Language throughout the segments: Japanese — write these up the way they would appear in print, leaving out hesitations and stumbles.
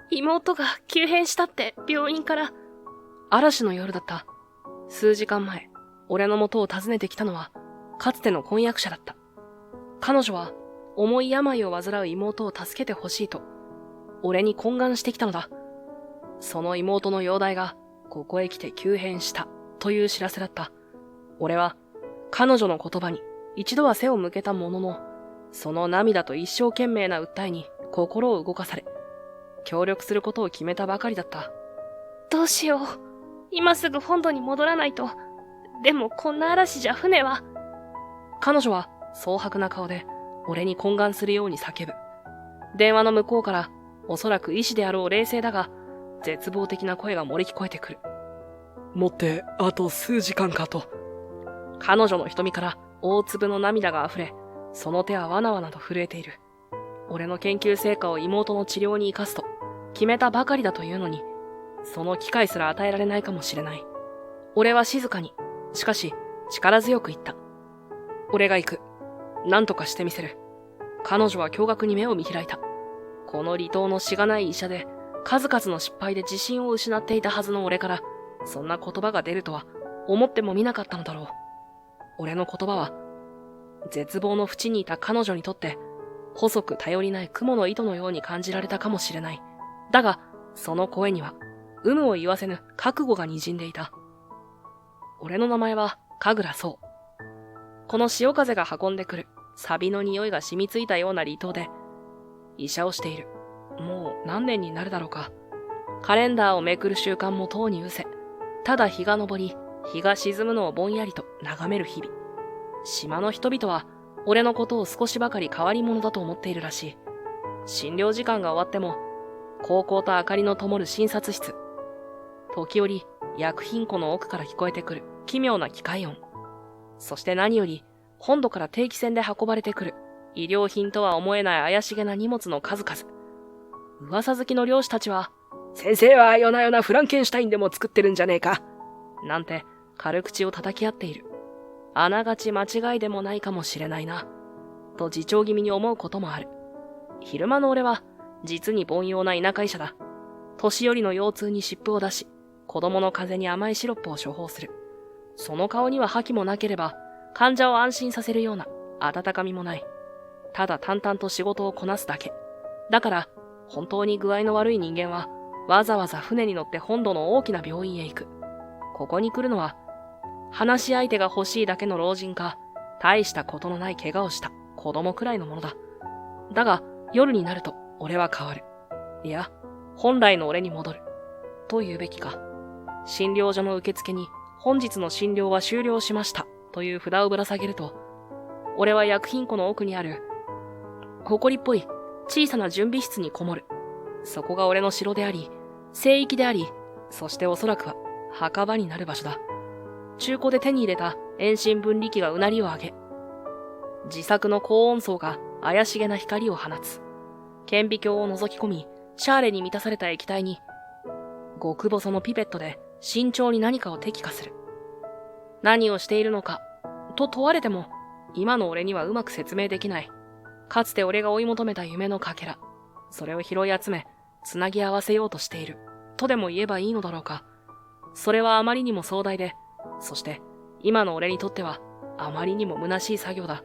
妹が急変したって病院から。嵐の夜だった。数時間前、俺の元を訪ねてきたのは、かつての婚約者だった。彼女は、重い病を患う妹を助けてほしいと、俺に懇願してきたのだ。その妹の容体が、ここへ来て急変した、という知らせだった。俺は、彼女の言葉に一度は背を向けたものの、その涙と一生懸命な訴えに心を動かされ、協力することを決めたばかりだった。どうしよう。今すぐ本土に戻らないと。でもこんな嵐じゃ船は。彼女は蒼白な顔で俺に懇願するように叫ぶ。電話の向こうからおそらく医師であろう冷静だが絶望的な声が漏れ聞こえてくる。もってあと数時間かと。彼女の瞳から大粒の涙が溢れ、その手はわなわなと震えている。俺の研究成果を妹の治療に生かすと決めたばかりだというのに、その機会すら与えられないかもしれない。俺は静かに、しかし力強く言った。俺が行く。何とかしてみせる。彼女は驚愕に目を見開いた。この離島のしがない医者で、数々の失敗で自信を失っていたはずの俺から、そんな言葉が出るとは思ってもみなかったのだろう。俺の言葉は、絶望の淵にいた彼女にとって、細く頼りない雲の糸のように感じられたかもしれない。だが、その声には、有無を言わせぬ覚悟が滲んでいた。俺の名前は、神楽壮。この潮風が運んでくる、錆の匂いが染みついたような離島で、医者をしている。もう何年になるだろうか。カレンダーをめくる習慣もとうに失せ、ただ日が昇り、日が沈むのをぼんやりと眺める日々。島の人々は、俺のことを少しばかり変わり者だと思っているらしい。診療時間が終わっても、高校と明かりの灯る診察室。時折、薬品庫の奥から聞こえてくる奇妙な機械音。そして何より、本土から定期船で運ばれてくる医療品とは思えない怪しげな荷物の数々。噂好きの漁師たちは、先生は夜な夜なフランケンシュタインでも作ってるんじゃねえか。なんて軽口を叩き合っている。あながち間違いでもないかもしれないな、と自重気味に思うこともある。昼間の俺は、実に凡庸な田舎医者だ。年寄りの腰痛に湿布を出し、子供の風邪に甘いシロップを処方する。その顔には覇気もなければ、患者を安心させるような温かみもない。ただ淡々と仕事をこなすだけ。だから、本当に具合の悪い人間は、わざわざ船に乗って本土の大きな病院へ行く。ここに来るのは、話し相手が欲しいだけの老人か、大したことのない怪我をした子供くらいのものだ。だが、夜になると俺は変わる。いや、本来の俺に戻る。と言うべきか。診療所の受付に、本日の診療は終了しました。という札をぶら下げると、俺は薬品庫の奥にある、埃っぽい小さな準備室にこもる。そこが俺の城であり、聖域であり、そしておそらくは墓場になる場所だ。中古で手に入れた遠心分離機がうなりを上げ、自作の高温層が怪しげな光を放つ。顕微鏡を覗き込み、シャーレに満たされた液体に、極細のピペットで慎重に何かを滴下する。何をしているのか、と問われても、今の俺にはうまく説明できない。かつて俺が追い求めた夢のかけら、それを拾い集め、つなぎ合わせようとしている、とでも言えばいいのだろうか。それはあまりにも壮大で、そして、今の俺にとっては、あまりにも虚しい作業だ。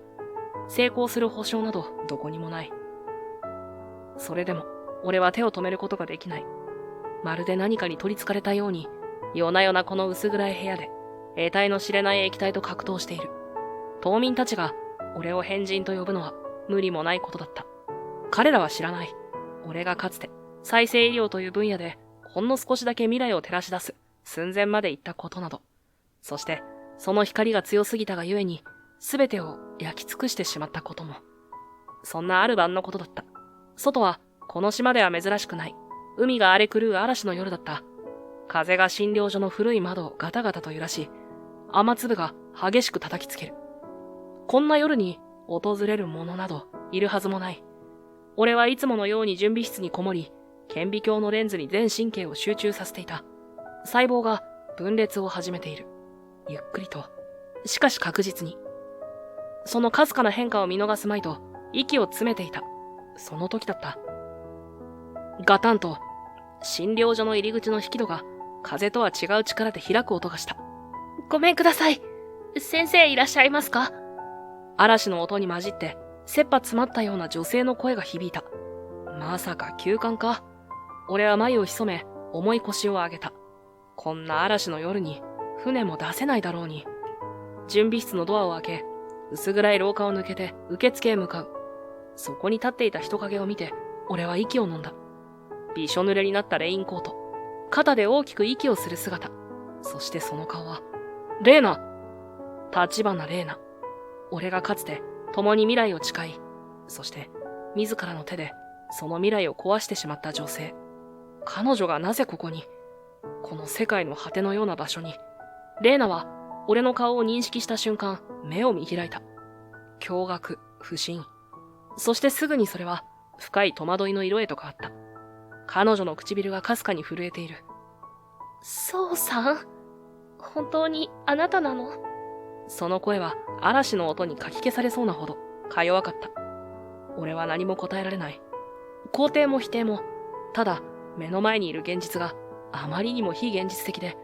成功する保証など、どこにもない。それでも、俺は手を止めることができない。まるで何かに取り憑かれたように、夜な夜なこの薄暗い部屋で、得体の知れない液体と格闘している。島民たちが、俺を変人と呼ぶのは、無理もないことだった。彼らは知らない。俺がかつて、再生医療という分野で、ほんの少しだけ未来を照らし出す、寸前まで行ったことなど。そして、その光が強すぎたがゆえに、すべてを焼き尽くしてしまったことも。そんなある晩のことだった。外は、この島では珍しくない。海が荒れ狂う嵐の夜だった。風が診療所の古い窓をガタガタと揺らし、雨粒が激しく叩きつける。こんな夜に訪れる者などいるはずもない。俺はいつものように準備室にこもり、顕微鏡のレンズに全神経を集中させていた。細胞が分裂を始めている。ゆっくりと、しかし確実に。そのかすかな変化を見逃すまいと、息を詰めていた。その時だった。ガタンと、診療所の入り口の引き戸が風とは違う力で開く音がした。ごめんください。先生いらっしゃいますか？嵐の音に混じって切羽詰まったような女性の声が響いた。まさか急患か。俺は眉を潜め、重い腰を上げた。こんな嵐の夜に船も出せないだろうに。準備室のドアを開け、薄暗い廊下を抜けて受付へ向かう。そこに立っていた人影を見て、俺は息を飲んだ。びしょ濡れになったレインコート、肩で大きく息をする姿、そしてその顔は、レーナ！立花レーナ。俺がかつて共に未来を誓い、そして自らの手でその未来を壊してしまった女性。彼女がなぜここに、この世界の果てのような場所に。レーナは俺の顔を認識した瞬間、目を見開いた。驚愕、不審。そしてすぐにそれは深い戸惑いの色へと変わった。彼女の唇がかすかに震えている。そうさん？本当にあなたなの？その声は嵐の音にかき消されそうなほどか弱かった。俺は何も答えられない。肯定も否定も、ただ目の前にいる現実があまりにも非現実的で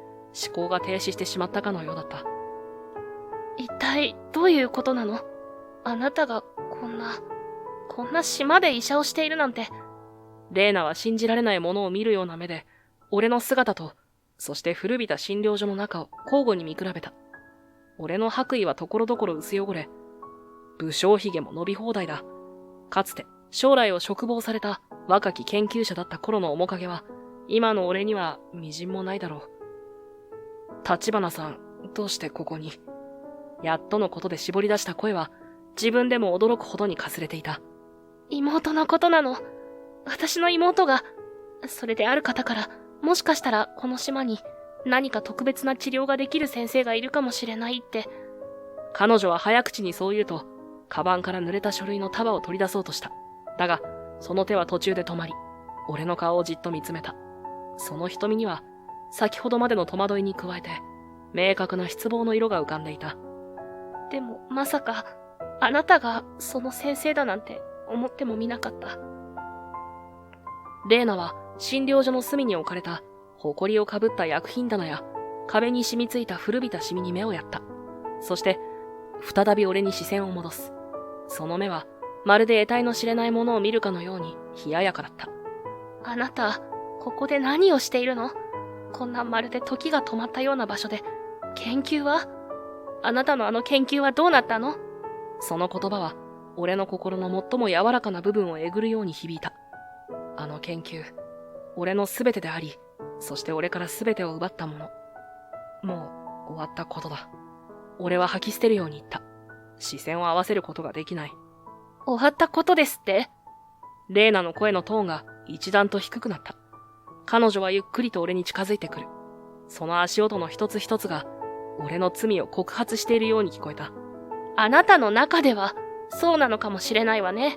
思考が停止してしまったかのようだった。一体どういうことなの？あなたがこんな島で医者をしているなんて。レーナは信じられないものを見るような目で、俺の姿と、そして古びた診療所の中を交互に見比べた。俺の白衣はところどころ薄汚れ、武将髭も伸び放題だ。かつて将来を嘱望された若き研究者だった頃の面影は、今の俺には微塵もないだろう。立花さん、どうしてここに？やっとのことで絞り出した声は、自分でも驚くほどにかすれていた。妹のことなの。私の妹が、それである方から、もしかしたらこの島に何か特別な治療ができる先生がいるかもしれないって。彼女は早口にそう言うと、カバンから濡れた書類の束を取り出そうとした。だが、その手は途中で止まり、俺の顔をじっと見つめた。その瞳には、先ほどまでの戸惑いに加えて、明確な失望の色が浮かんでいた。でも、まさか、あなたがその先生だなんて思ってもみなかった。レーナは診療所の隅に置かれた埃をかぶった薬品棚や壁に染みついた古びたシミに目をやった。そして再び俺に視線を戻す。その目はまるで得体の知れないものを見るかのように冷ややかだった。あなた、ここで何をしているの？こんなまるで時が止まったような場所で。研究は？あなたのあの研究はどうなったの？その言葉は俺の心の最も柔らかな部分をえぐるように響いた。あの研究、俺の全てであり、そして俺から全てを奪ったもの。もう終わったことだ。俺は吐き捨てるように言った。視線を合わせることができない。終わったことですって？レーナの声のトーンが一段と低くなった。彼女はゆっくりと俺に近づいてくる。その足音の一つ一つが、俺の罪を告発しているように聞こえた。あなたの中では、そうなのかもしれないわね。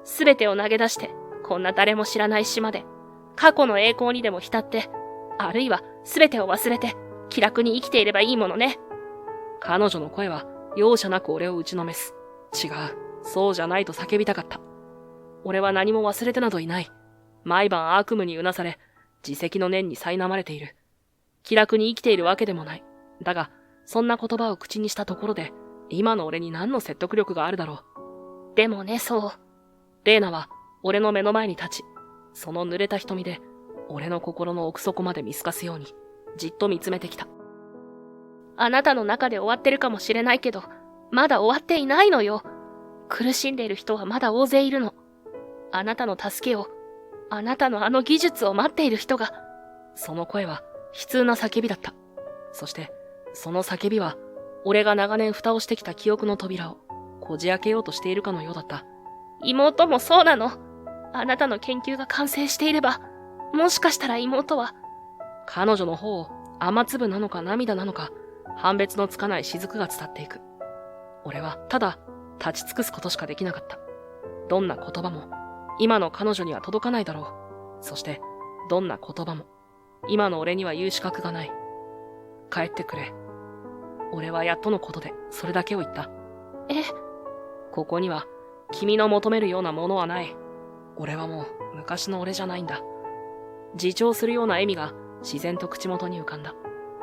すべてを投げ出して、こんな誰も知らない島で、過去の栄光にでも浸って、あるいは全てを忘れて、気楽に生きていればいいものね。彼女の声は容赦なく俺を打ちのめす。違う、そうじゃないと叫びたかった。俺は何も忘れてなどいない。毎晩悪夢にうなされ、自責の念に苛まれている。気楽に生きているわけでもない。だが、そんな言葉を口にしたところで、今の俺に何の説得力があるだろう。でもね、そう。レーナは俺の目の前に立ち、その濡れた瞳で、俺の心の奥底まで見透かすように、じっと見つめてきた。あなたの中で終わってるかもしれないけど、まだ終わっていないのよ。苦しんでいる人はまだ大勢いるの。あなたの助けを、あなたのあの技術を待っている人が。その声は悲痛な叫びだった。そして、その叫びは、俺が長年蓋をしてきた記憶の扉を、こじ開けようとしているかのようだった。妹もそうなの。あなたの研究が完成していれば、もしかしたら妹は。彼女の方を雨粒なのか涙なのか、判別のつかない雫が伝っていく。俺はただ立ち尽くすことしかできなかった。どんな言葉も今の彼女には届かないだろう。そしてどんな言葉も今の俺には言う資格がない。帰ってくれ。俺はやっとのことでそれだけを言った。ここには君の求めるようなものはない。俺はもう昔の俺じゃないんだ。自重するような笑みが自然と口元に浮かんだ。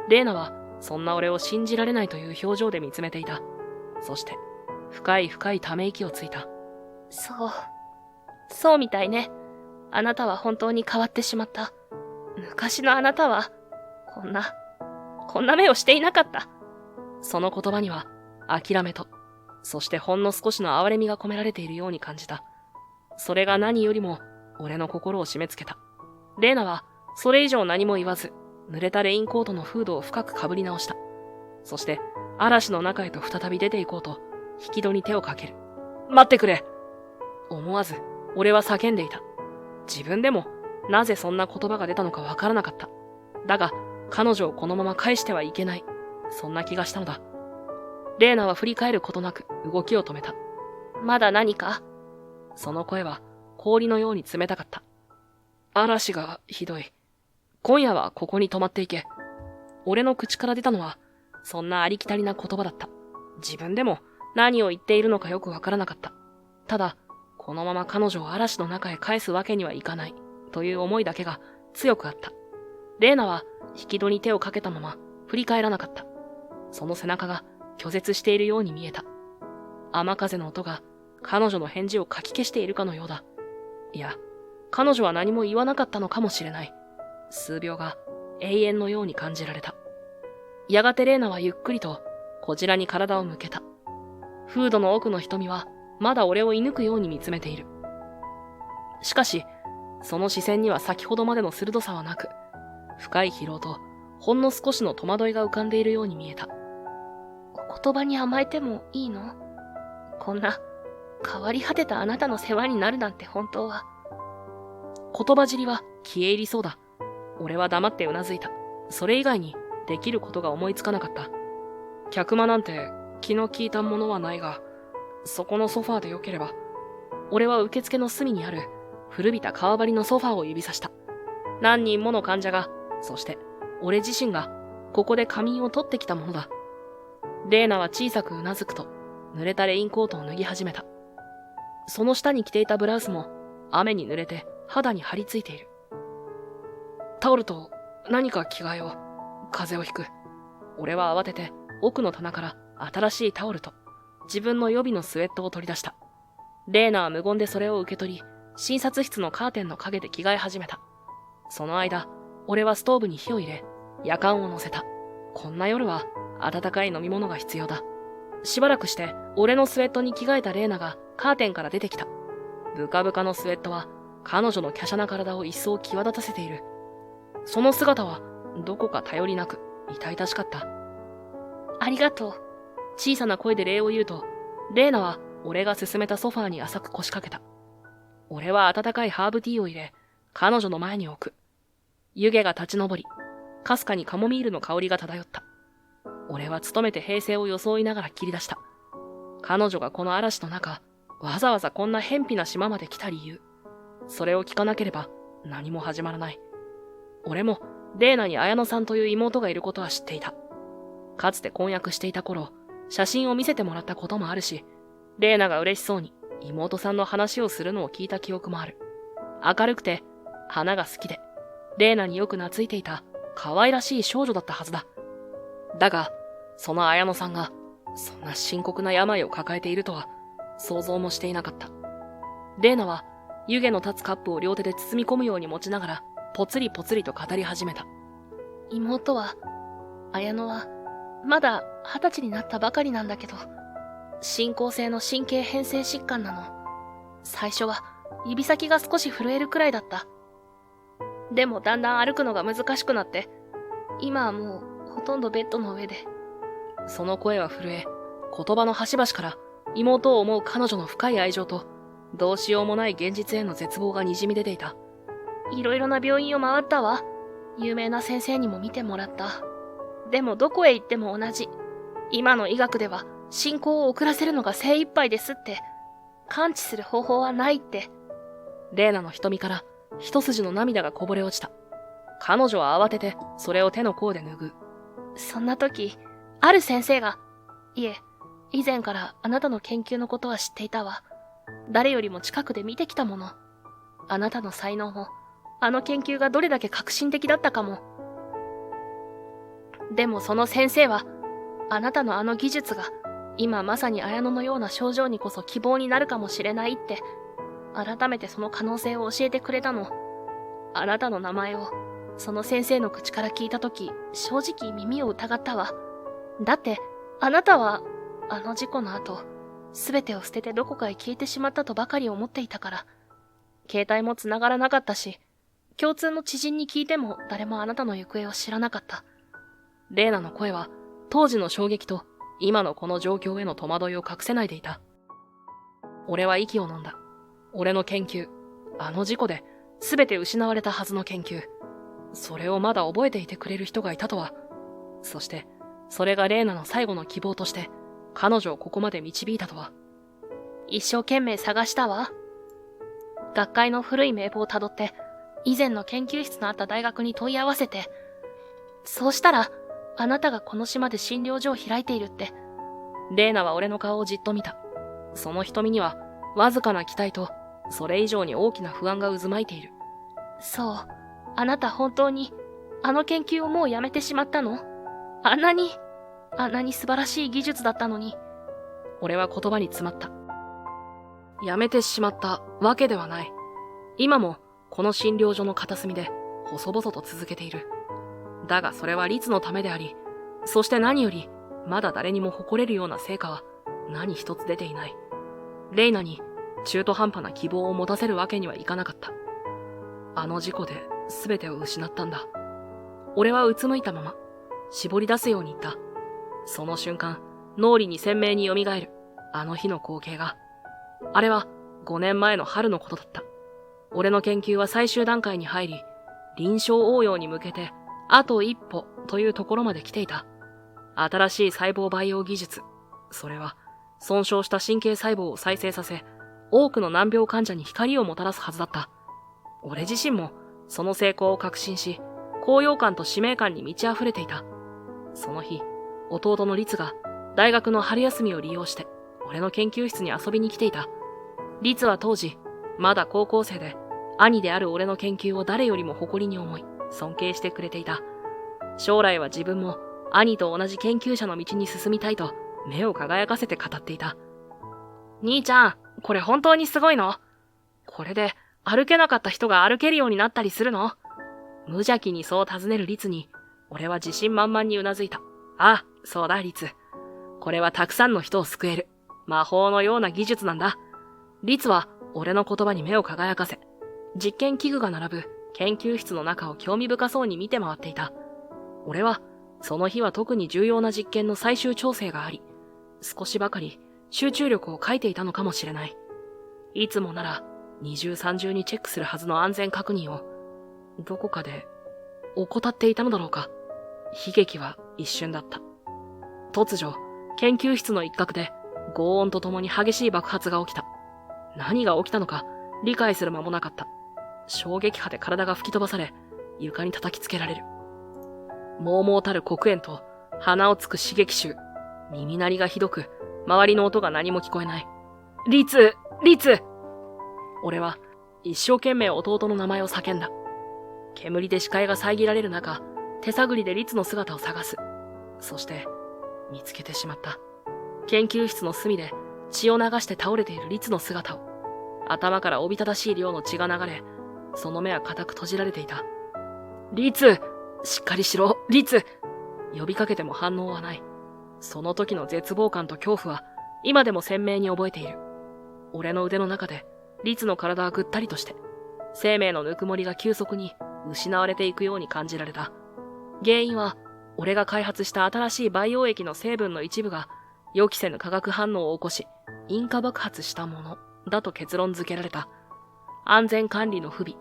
レイナはそんな俺を信じられないという表情で見つめていた。そして深い深いため息をついた。そうみたいね。あなたは本当に変わってしまった。昔のあなたは、こんな目をしていなかった。その言葉には諦めと、そしてほんの少しの哀れみが込められているように感じた。それが何よりも俺の心を締め付けた。レイナはそれ以上何も言わず、濡れたレインコートのフードを深くかぶり直した。そして嵐の中へと再び出て行こうと、引き戸に手をかける。待ってくれ！思わず俺は叫んでいた。自分でもなぜそんな言葉が出たのかわからなかった。だが彼女をこのまま返してはいけない。そんな気がしたのだ。レイナは振り返ることなく動きを止めた。まだ何か？その声は氷のように冷たかった。嵐がひどい。今夜はここに泊まっていけ。俺の口から出たのはそんなありきたりな言葉だった。自分でも何を言っているのかよくわからなかった。ただこのまま彼女を嵐の中へ返すわけにはいかないという思いだけが強くあった。レイナは引き戸に手をかけたまま振り返らなかった。その背中が拒絶しているように見えた。雨風の音が彼女の返事をかき消しているかのようだ。いや、彼女は何も言わなかったのかもしれない。数秒が永遠のように感じられた。やがてレイナはゆっくりとこちらに体を向けた。フードの奥の瞳はまだ俺を射抜くように見つめている。しかし、その視線には先ほどまでの鋭さはなく、深い疲労とほんの少しの戸惑いが浮かんでいるように見えた。お言葉に甘えてもいいの？こんな変わり果てたあなたの世話になるなんて本当は。言葉尻は消え入りそうだ。俺は黙ってうなずいた。それ以外にできることが思いつかなかった。客間なんて気の利いたものはないが、そこのソファーでよければ。俺は受付の隅にある古びた革張りのソファーを指さした。何人もの患者が、そして俺自身がここで仮眠を取ってきたものだ。レイナは小さくうなずくと、濡れたレインコートを脱ぎ始めた。その下に着ていたブラウスも雨に濡れて肌に張り付いている。タオルと何か着替えを。風邪をひく。俺は慌てて奥の棚から新しいタオルと自分の予備のスウェットを取り出した。レイナは無言でそれを受け取り、診察室のカーテンの陰で着替え始めた。その間、俺はストーブに火を入れ、やかんを乗せた。こんな夜は温かい飲み物が必要だ。しばらくして俺のスウェットに着替えたレイナがカーテンから出てきた。ブカブカのスウェットは彼女の華奢な体を一層際立たせている。その姿はどこか頼りなく痛々しかった。ありがとう。小さな声で礼を言うと、レイナは俺が勧めたソファーに浅く腰掛けた。俺は温かいハーブティーを入れ、彼女の前に置く。湯気が立ち上り、かすかにカモミールの香りが漂った。俺は努めて平静を装いながら切り出した。彼女がこの嵐の中、わざわざこんな偏僻な島まで来た理由。それを聞かなければ何も始まらない。俺もレイナに綾乃さんという妹がいることは知っていた。かつて婚約していた頃、写真を見せてもらったこともあるし、レイナが嬉しそうに妹さんの話をするのを聞いた記憶もある。明るくて、花が好きで、レイナによく懐いていた可愛らしい少女だったはずだ。だが、その綾乃さんが、そんな深刻な病を抱えているとは、想像もしていなかった。レイナは、湯気の立つカップを両手で包み込むように持ちながら、ぽつりぽつりと語り始めた。妹は、綾乃は、まだ20歳になったばかりなんだけど、進行性の神経変性疾患なの。最初は指先が少し震えるくらいだった。でもだんだん歩くのが難しくなって、今はもうほとんどベッドの上で。その声は震え、言葉の端々から妹を思う彼女の深い愛情と、どうしようもない現実への絶望が滲み出ていた。いろいろな病院を回ったわ。有名な先生にも見てもらった。でもどこへ行っても同じ。今の医学では進行を遅らせるのが精一杯ですって。完治する方法はないって。レイナの瞳から一筋の涙がこぼれ落ちた。彼女は慌ててそれを手の甲で拭う。そんな時、ある先生が、いえ、以前からあなたの研究のことは知っていたわ。誰よりも近くで見てきたもの。あなたの才能をあの研究がどれだけ革新的だったかも。でもその先生は、あなたのあの技術が、今まさに綾乃のような症状にこそ希望になるかもしれないって、改めてその可能性を教えてくれたの。あなたの名前を、その先生の口から聞いたとき、正直耳を疑ったわ。だって、あなたは、あの事故の後、すべてを捨ててどこかへ消えてしまったとばかり思っていたから。携帯も繋がらなかったし、共通の知人に聞いても誰もあなたの行方を知らなかった。レイナの声は、当時の衝撃と、今のこの状況への戸惑いを隠せないでいた。俺は息を飲んだ。俺の研究、あの事故で、全て失われたはずの研究。それをまだ覚えていてくれる人がいたとは。そして、それがレイナの最後の希望として、彼女をここまで導いたとは。一生懸命探したわ。学会の古い名簿をたどって、以前の研究室のあった大学に問い合わせて、そうしたら、あなたがこの島で診療所を開いているって。レイナは俺の顔をじっと見た。その瞳には、わずかな期待と、それ以上に大きな不安が渦巻いている。そう。あなた本当に、あの研究をもうやめてしまったの？あんなに素晴らしい技術だったのに。俺は言葉に詰まった。やめてしまったわけではない。今も、この診療所の片隅で、細々と続けている。だがそれは律のためであり、そして何より、まだ誰にも誇れるような成果は、何一つ出ていない。レイナに、中途半端な希望を持たせるわけにはいかなかった。あの事故で全てを失ったんだ。俺はうつむいたまま、絞り出すように言った。その瞬間、脳裏に鮮明に蘇る、あの日の光景が。あれは5年前の春のことだった。俺の研究は最終段階に入り、臨床応用に向けて、あと一歩というところまで来ていた。新しい細胞培養技術。それは、損傷した神経細胞を再生させ、多くの難病患者に光をもたらすはずだった。俺自身も、その成功を確信し、高揚感と使命感に満ち溢れていた。その日、弟の律が、大学の春休みを利用して、俺の研究室に遊びに来ていた。律は当時、まだ高校生で、兄である俺の研究を誰よりも誇りに思い、尊敬してくれていた。将来は自分も、兄と同じ研究者の道に進みたいと、目を輝かせて語っていた。兄ちゃん、これ本当にすごいの？これで、歩けなかった人が歩けるようになったりするの？無邪気にそう尋ねる律に、俺は自信満々にうなずいた。ああ、そうだ律。これはたくさんの人を救える。魔法のような技術なんだ。律は俺の言葉に目を輝かせ、実験器具が並ぶ研究室の中を興味深そうに見て回っていた。俺は、その日は特に重要な実験の最終調整があり、少しばかり集中力を欠いていたのかもしれない。いつもなら、二重三重にチェックするはずの安全確認を、どこかで怠っていたのだろうか。悲劇は一瞬だった。突如、研究室の一角で、轟音とともに激しい爆発が起きた。何が起きたのか、理解する間もなかった。衝撃波で体が吹き飛ばされ、床に叩きつけられる。猛々たる黒煙と、鼻をつく刺激臭。耳鳴りがひどく、周りの音が何も聞こえない。律！俺は、一生懸命弟の名前を叫んだ。煙で視界が遮られる中、手探りで律の姿を探す。そして、見つけてしまった。研究室の隅で血を流して倒れている律の姿を。頭からおびただしい量の血が流れ、その目は固く閉じられていた。律！しっかりしろ、律！呼びかけても反応はない。その時の絶望感と恐怖は、今でも鮮明に覚えている。俺の腕の中で、律の体はぐったりとして、生命のぬくもりが急速に失われていくように感じられた。原因は、俺が開発した新しい培養液の成分の一部が、予期せぬ化学反応を起こし、引火爆発したもの、だと結論付けられた。安全管理の不備、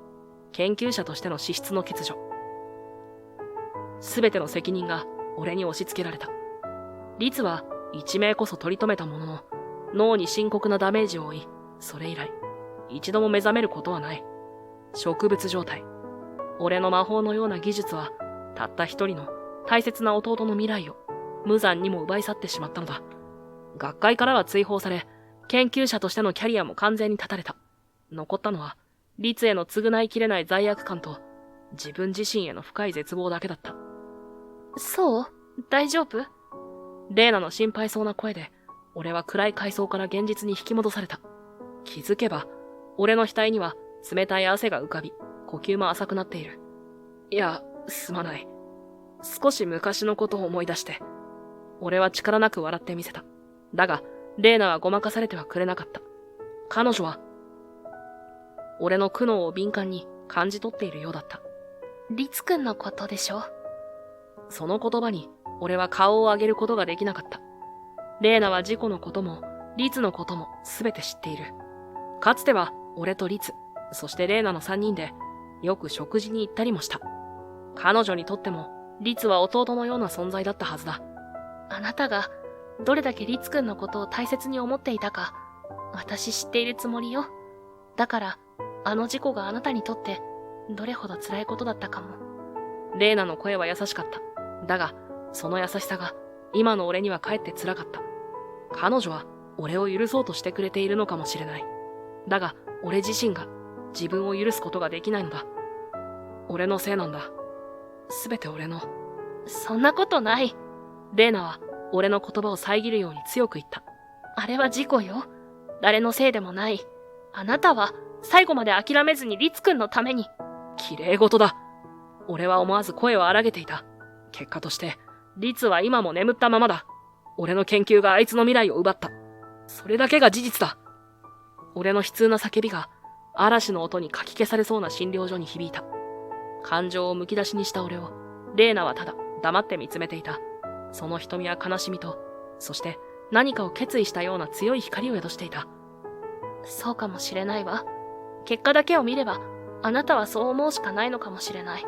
研究者としての資質の欠如。すべての責任が俺に押し付けられた。律は一命こそ取り留めたものの、脳に深刻なダメージを負い、それ以来、一度も目覚めることはない。植物状態。俺の魔法のような技術は、たった一人の大切な弟の未来を無残にも奪い去ってしまったのだ。学会からは追放され、研究者としてのキャリアも完全に断たれた。残ったのは、律への償いきれない罪悪感と、自分自身への深い絶望だけだった。そう？大丈夫？レーナの心配そうな声で、俺は暗い階層から現実に引き戻された。気づけば、俺の額には冷たい汗が浮かび、呼吸も浅くなっている。いや、すまない。少し昔のことを思い出して。俺は力なく笑ってみせた。だが、レーナはごまかされてはくれなかった。彼女は、俺の苦悩を敏感に感じ取っているようだった。律くんのことでしょ？その言葉に、俺は顔を上げることができなかった。レーナは事故のことも、律のことも全て知っている。かつては、俺と律、そしてレーナの3人で、よく食事に行ったりもした。彼女にとっても、律は弟のような存在だったはずだ。あなたが、どれだけ律くんのことを大切に思っていたか、私知っているつもりよ。だから、あの事故があなたにとって、どれほど辛いことだったかも。レーナの声は優しかった。だが、その優しさが、今の俺にはかえって辛かった。彼女は、俺を許そうとしてくれているのかもしれない。だが、俺自身が、自分を許すことができないのだ。俺のせいなんだ。すべて俺の。そんなことない。レーナは、俺の言葉を遮るように強く言った。あれは事故よ。誰のせいでもない。あなたは、最後まで諦めずに律くんのために。綺麗事だ。俺は思わず声を荒げていた。結果として、律は今も眠ったままだ。俺の研究があいつの未来を奪った。それだけが事実だ。俺の悲痛な叫びが、嵐の音にかき消されそうな診療所に響いた。感情をむき出しにした俺を、レーナはただ黙って見つめていた。その瞳は悲しみと、そして何かを決意したような強い光を宿していた。そうかもしれないわ。結果だけを見れば、あなたはそう思うしかないのかもしれない。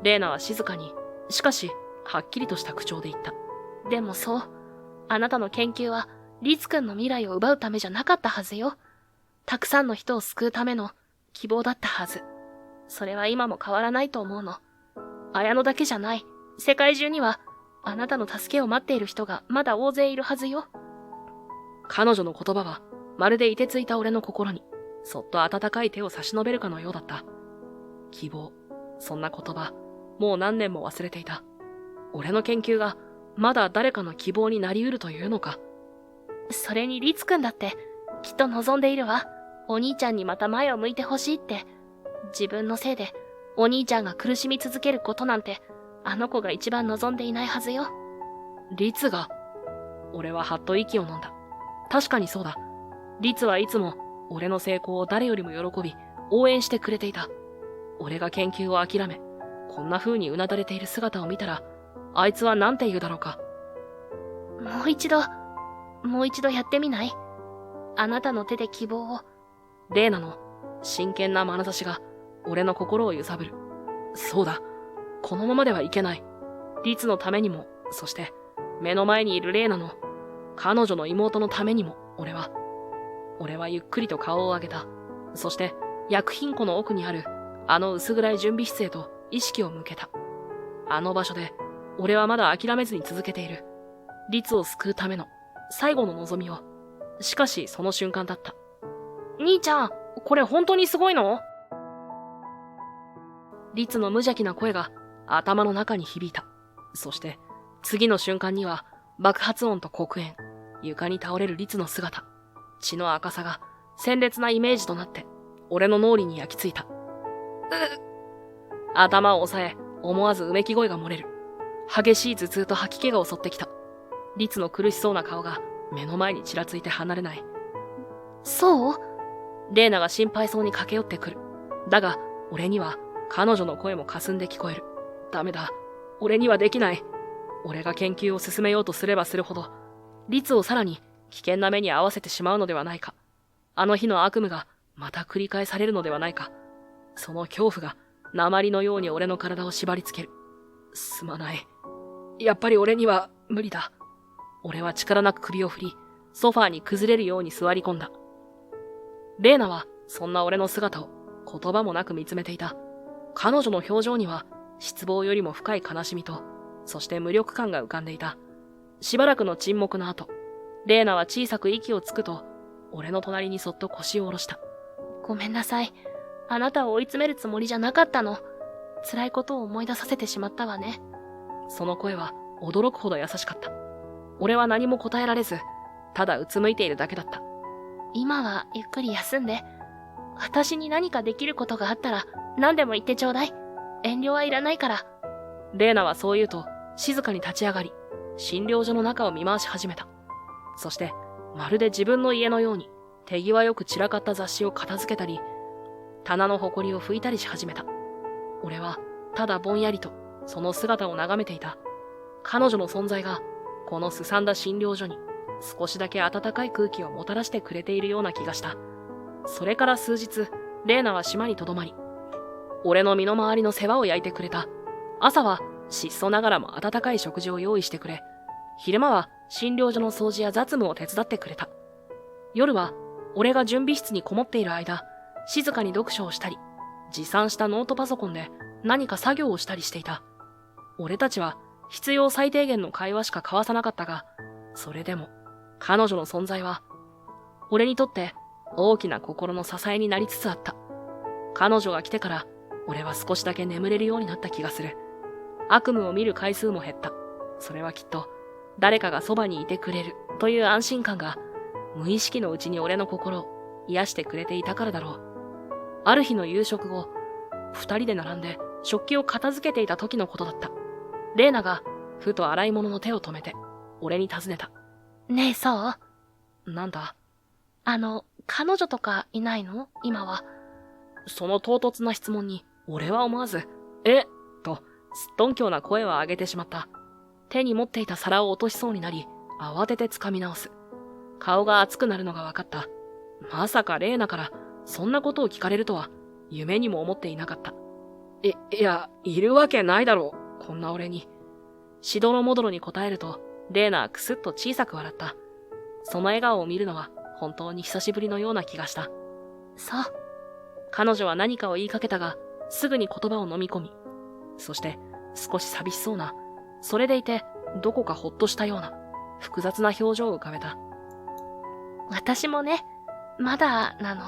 レーナは静かに、しかし、はっきりとした口調で言った。でもそう、あなたの研究は、律くんの未来を奪うためじゃなかったはずよ。たくさんの人を救うための希望だったはず。それは今も変わらないと思うの。綾乃だけじゃない。世界中には、あなたの助けを待っている人がまだ大勢いるはずよ。彼女の言葉は、まるで凍てついた俺の心に、そっと温かい手を差し伸べるかのようだった。希望、そんな言葉、もう何年も忘れていた。俺の研究が、まだ誰かの希望になり得るというのか。それに律くんだって、きっと望んでいるわ。お兄ちゃんにまた前を向いてほしいって。自分のせいで、お兄ちゃんが苦しみ続けることなんて、あの子が一番望んでいないはずよ。律が、俺ははっと息を飲んだ。確かにそうだ。律はいつも、俺の成功を誰よりも喜び、応援してくれていた。俺が研究を諦め、こんな風にうなだれている姿を見たら、あいつはなんて言うだろうか。もう一度やってみない？あなたの手で希望を。レーナの真剣な眼差しが俺の心を揺さぶる。そうだ。このままではいけない。律のためにも、そして目の前にいるレーナの、彼女の妹のためにも、俺はゆっくりと顔を上げた。そして薬品庫の奥にあるあの薄暗い準備室へと意識を向けた。あの場所で俺はまだ諦めずに続けている。律を救うための最後の望みを。しかしその瞬間だった。兄ちゃん、これ本当にすごいの？律の無邪気な声が頭の中に響いた。そして次の瞬間には爆発音と黒煙、床に倒れる律の姿、血の赤さが鮮烈なイメージとなって俺の脳裏に焼き付いた。頭を押さえ、思わずうめき声が漏れる。激しい頭痛と吐き気が襲ってきた。律の苦しそうな顔が目の前にちらついて離れない。そう？レーナが心配そうに駆け寄ってくる。だが、俺には彼女の声も霞んで聞こえる。ダメだ。俺にはできない。俺が研究を進めようとすればするほど、律をさらに危険な目に遭わせてしまうのではないか。あの日の悪夢がまた繰り返されるのではないか。その恐怖が鉛のように俺の体を縛り付ける。すまない。やっぱり俺には無理だ。俺は力なく首を振り、ソファーに崩れるように座り込んだ。レーナはそんな俺の姿を言葉もなく見つめていた。彼女の表情には失望よりも深い悲しみと、そして無力感が浮かんでいた。しばらくの沈黙の後、レーナは小さく息をつくと、俺の隣にそっと腰を下ろした。ごめんなさい。あなたを追い詰めるつもりじゃなかったの。辛いことを思い出させてしまったわね。その声は驚くほど優しかった。俺は何も答えられず、ただうつむいているだけだった。今はゆっくり休んで。私に何かできることがあったら何でも言ってちょうだい。遠慮はいらないから。レーナはそう言うと静かに立ち上がり、診療所の中を見回し始めた。そして、まるで自分の家のように手際よく散らかった雑誌を片付けたり、棚の埃を拭いたりし始めた。俺はただぼんやりとその姿を眺めていた。彼女の存在がこのすさんだ診療所に少しだけ暖かい空気をもたらしてくれているような気がした。それから数日、レーナは島にとどまり、俺の身の回りの世話を焼いてくれた。朝は質素ながらも温かい食事を用意してくれ、昼間は診療所の掃除や雑務を手伝ってくれた。夜は俺が準備室にこもっている間、静かに読書をしたり、持参したノートパソコンで何か作業をしたりしていた。俺たちは必要最低限の会話しか交わさなかったが、それでも彼女の存在は俺にとって大きな心の支えになりつつあった。彼女が来てから俺は少しだけ眠れるようになった気がする。悪夢を見る回数も減った。それはきっと誰かがそばにいてくれるという安心感が無意識のうちに俺の心を癒してくれていたからだろう。ある日の夕食後、二人で並んで食器を片付けていた時のことだった。レーナがふと洗い物の手を止めて俺に尋ねた。ねえ、そう？なんだ？彼女とかいないの？今は。その唐突な質問に俺は思わず、とすっとんきょうな声を上げてしまった。手に持っていた皿を落としそうになり、慌てて掴み直す。顔が熱くなるのが分かった。まさかレーナからそんなことを聞かれるとは夢にも思っていなかった。いや、いるわけないだろう、こんな俺に。しどろもどろに答えると、レーナはくすっと小さく笑った。その笑顔を見るのは本当に久しぶりのような気がした。そう。彼女は何かを言いかけたが、すぐに言葉を飲み込み、そして少し寂しそうな、それでいてどこかほっとしたような複雑な表情を浮かべた。私もね、まだなの。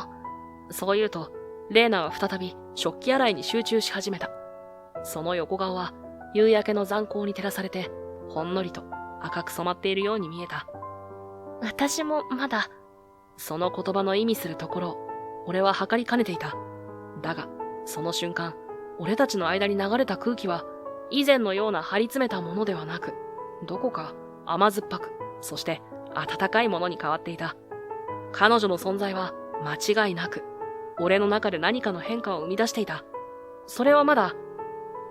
そう言うと、レーナは再び食器洗いに集中し始めた。その横顔は夕焼けの残光に照らされて、ほんのりと赤く染まっているように見えた。私もまだ。その言葉の意味するところを、俺は測りかねていた。だが、その瞬間、俺たちの間に流れた空気は、以前のような張り詰めたものではなく、どこか甘酸っぱく、そして温かいものに変わっていた。彼女の存在は間違いなく、俺の中で何かの変化を生み出していた。それはまだ、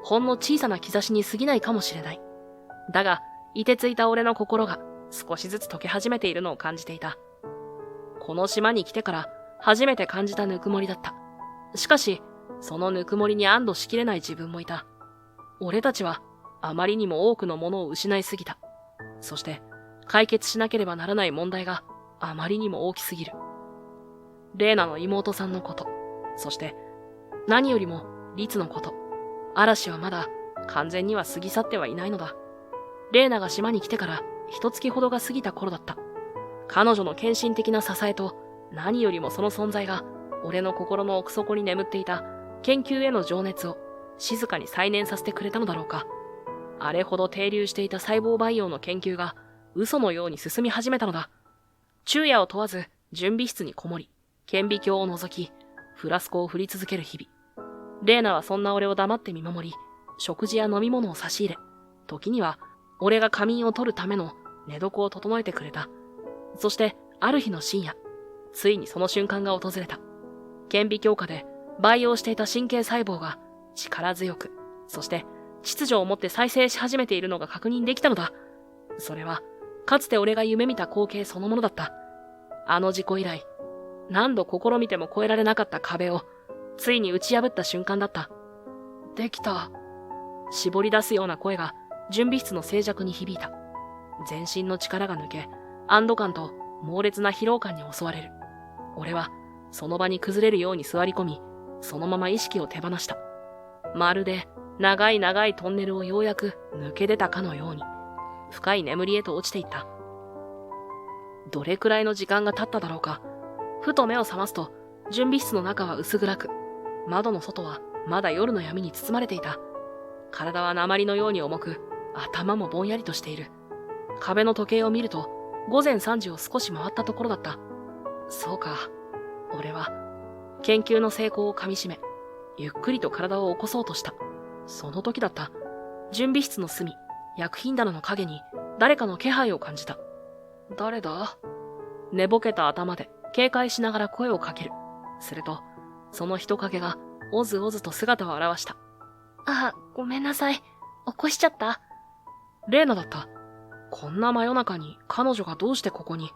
ほんの小さな兆しに過ぎないかもしれない。だが、凍てついた俺の心が少しずつ溶け始めているのを感じていた。この島に来てから初めて感じたぬくもりだった。しかし、そのぬくもりに安堵しきれない自分もいた。俺たちはあまりにも多くのものを失いすぎた。そして、解決しなければならない問題があまりにも大きすぎる。レーナの妹さんのこと、そして何よりもリツのこと。嵐はまだ完全には過ぎ去ってはいないのだ。レーナが島に来てから1月ほどが過ぎた頃だった。彼女の献身的な支えと、何よりもその存在が俺の心の奥底に眠っていた研究への情熱を静かに再燃させてくれたのだろうか。あれほど停留していた細胞培養の研究が嘘のように進み始めたのだ。昼夜を問わず準備室にこもり、顕微鏡を覗き、フラスコを振り続ける日々。レーナはそんな俺を黙って見守り、食事や飲み物を差し入れ、時には俺が仮眠を取るための寝床を整えてくれた。そしてある日の深夜、ついにその瞬間が訪れた。顕微鏡下で培養していた神経細胞が力強く、そして秩序を持って再生し始めているのが確認できたのだ。それはかつて俺が夢見た光景そのものだった。あの事故以来、何度試みても越えられなかった壁をついに打ち破った瞬間だった。できた。絞り出すような声が準備室の静寂に響いた。全身の力が抜け、安堵感と猛烈な疲労感に襲われる。俺はその場に崩れるように座り込み、そのまま意識を手放した。まるで長い長いトンネルをようやく抜け出たかのように、深い眠りへと落ちていった。どれくらいの時間が経っただろうか。ふと目を覚ますと、準備室の中は薄暗く、窓の外はまだ夜の闇に包まれていた。体は鉛のように重く、頭もぼんやりとしている。壁の時計を見ると、午前3時を少し回ったところだった。そうか。俺は、研究の成功をかみしめ、ゆっくりと体を起こそうとした。その時だった。準備室の隅、薬品棚の陰に誰かの気配を感じた。誰だ？寝ぼけた頭で警戒しながら声をかける。すると、その人影がおずおずと姿を現した。ごめんなさい。起こしちゃった？レーナだった。こんな真夜中に彼女がどうしてここに。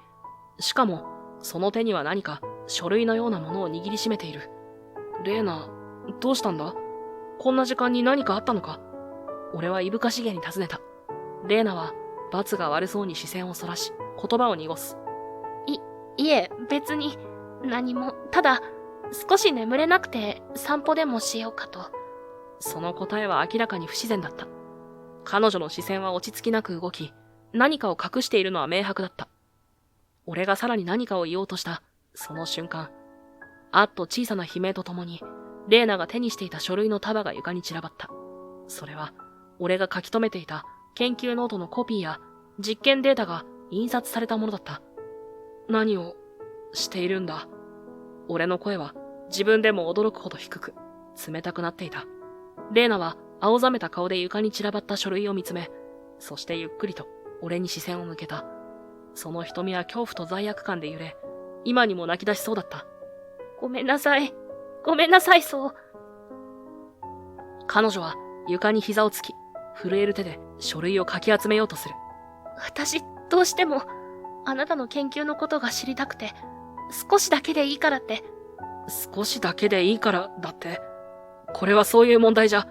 しかも、その手には何か書類のようなものを握りしめている。レーナ、どうしたんだ？こんな時間に何かあったのか？俺はいぶかしげに尋ねた。レーナは罰が悪そうに視線をそらし、言葉を濁す。いえ、別に何も。ただ、少し眠れなくて散歩でもしようかと。その答えは明らかに不自然だった。彼女の視線は落ち着きなく動き、何かを隠しているのは明白だった。俺がさらに何かを言おうとしたその瞬間、あっと小さな悲鳴とともに、レーナが手にしていた書類の束が床に散らばった。それは、俺が書き留めていた研究ノートのコピーや実験データが印刷されたものだった。何をしているんだ？俺の声は自分でも驚くほど低く、冷たくなっていた。レーナは青ざめた顔で床に散らばった書類を見つめ、そしてゆっくりと俺に視線を向けた。その瞳は恐怖と罪悪感で揺れ、今にも泣き出しそうだった。ごめんなさい。ごめんなさい、そう。彼女は床に膝をつき、震える手で書類をかき集めようとする。私、どうしても、あなたの研究のことが知りたくて、少しだけでいいからって。少しだけでいいからだって。これはそういう問題じゃ。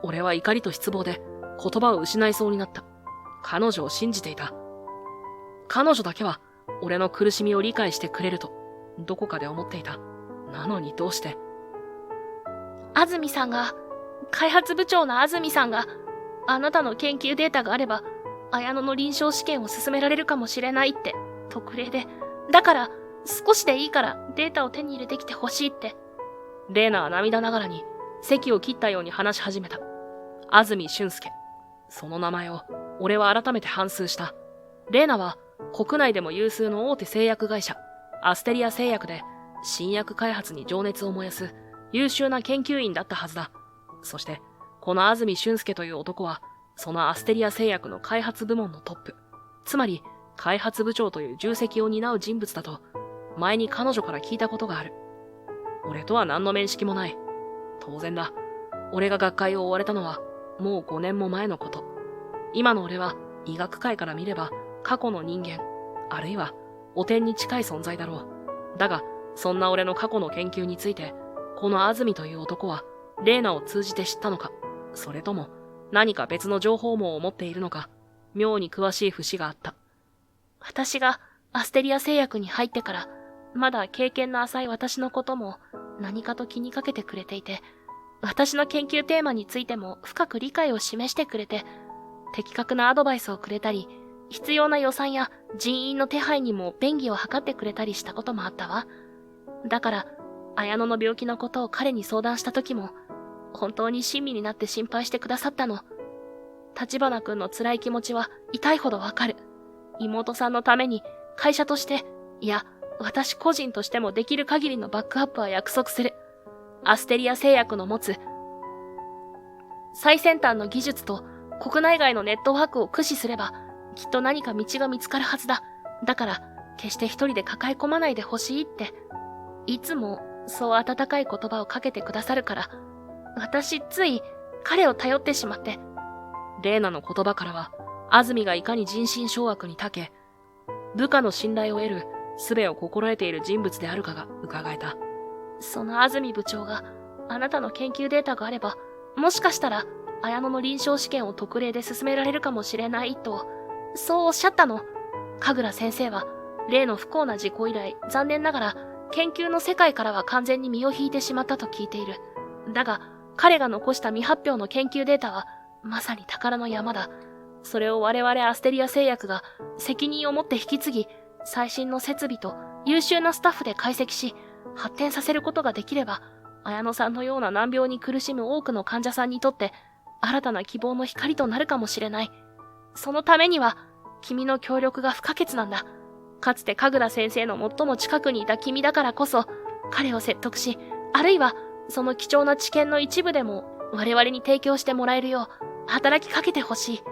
俺は怒りと失望で言葉を失いそうになった。彼女を信じていた。彼女だけは俺の苦しみを理解してくれるとどこかで思っていた。なのにどうして。安住さんが、開発部長の安住さんが、あなたの研究データがあれば綾野の臨床試験を進められるかもしれないって特例で、だから少しでいいからデータを手に入れてきてほしいって。レーナは涙ながらに席を切ったように話し始めた。安住俊介。その名前を俺は改めて反芻した。レーナは国内でも有数の大手製薬会社アステリア製薬で新薬開発に情熱を燃やす優秀な研究員だったはずだ。そしてこの安住俊介という男はそのアステリア製薬の開発部門のトップ、つまり開発部長という重責を担う人物だと前に彼女から聞いたことがある。俺とは何の面識もない。当然だ。俺が学会を追われたのはもう5年も前のこと。今の俺は医学界から見れば過去の人間、あるいは汚点に近い存在だろう。だが、そんな俺の過去の研究について、この安住という男はレーナを通じて知ったのか、それとも何か別の情報網を持っているのか、妙に詳しい節があった。私がアステリア製薬に入ってから、まだ経験の浅い私のことも何かと気にかけてくれていて、私の研究テーマについても深く理解を示してくれて、的確なアドバイスをくれたり、必要な予算や人員の手配にも便宜を図ってくれたりしたこともあったわ。だから、綾野の病気のことを彼に相談した時も、本当に親身になって心配してくださったの。立花君の辛い気持ちは痛いほどわかる。妹さんのために会社として、いや、私個人としてもできる限りのバックアップは約束する。アステリア製薬の持つ最先端の技術と国内外のネットワークを駆使すれば、きっと何か道が見つかるはずだ。だから、決して一人で抱え込まないでほしいって。いつもそう温かい言葉をかけてくださるから、私つい彼を頼ってしまって。レーナの言葉からは、安住がいかに人心掌握に長け、部下の信頼を得る術を心得ている人物であるかが伺えた。その安住部長があなたの研究データがあれば、もしかしたら綾野の臨床試験を特例で進められるかもしれないと、そうおっしゃったの。神楽先生は例の不幸な事故以来、残念ながら研究の世界からは完全に身を引いてしまったと聞いている。だが彼が残した未発表の研究データはまさに宝の山だ。それを我々アステリア製薬が責任を持って引き継ぎ、最新の設備と優秀なスタッフで解析し、発展させることができれば、綾乃さんのような難病に苦しむ多くの患者さんにとって、新たな希望の光となるかもしれない。そのためには、君の協力が不可欠なんだ。かつて神楽先生の最も近くにいた君だからこそ、彼を説得し、あるいは、その貴重な知見の一部でも、我々に提供してもらえるよう、働きかけてほしい。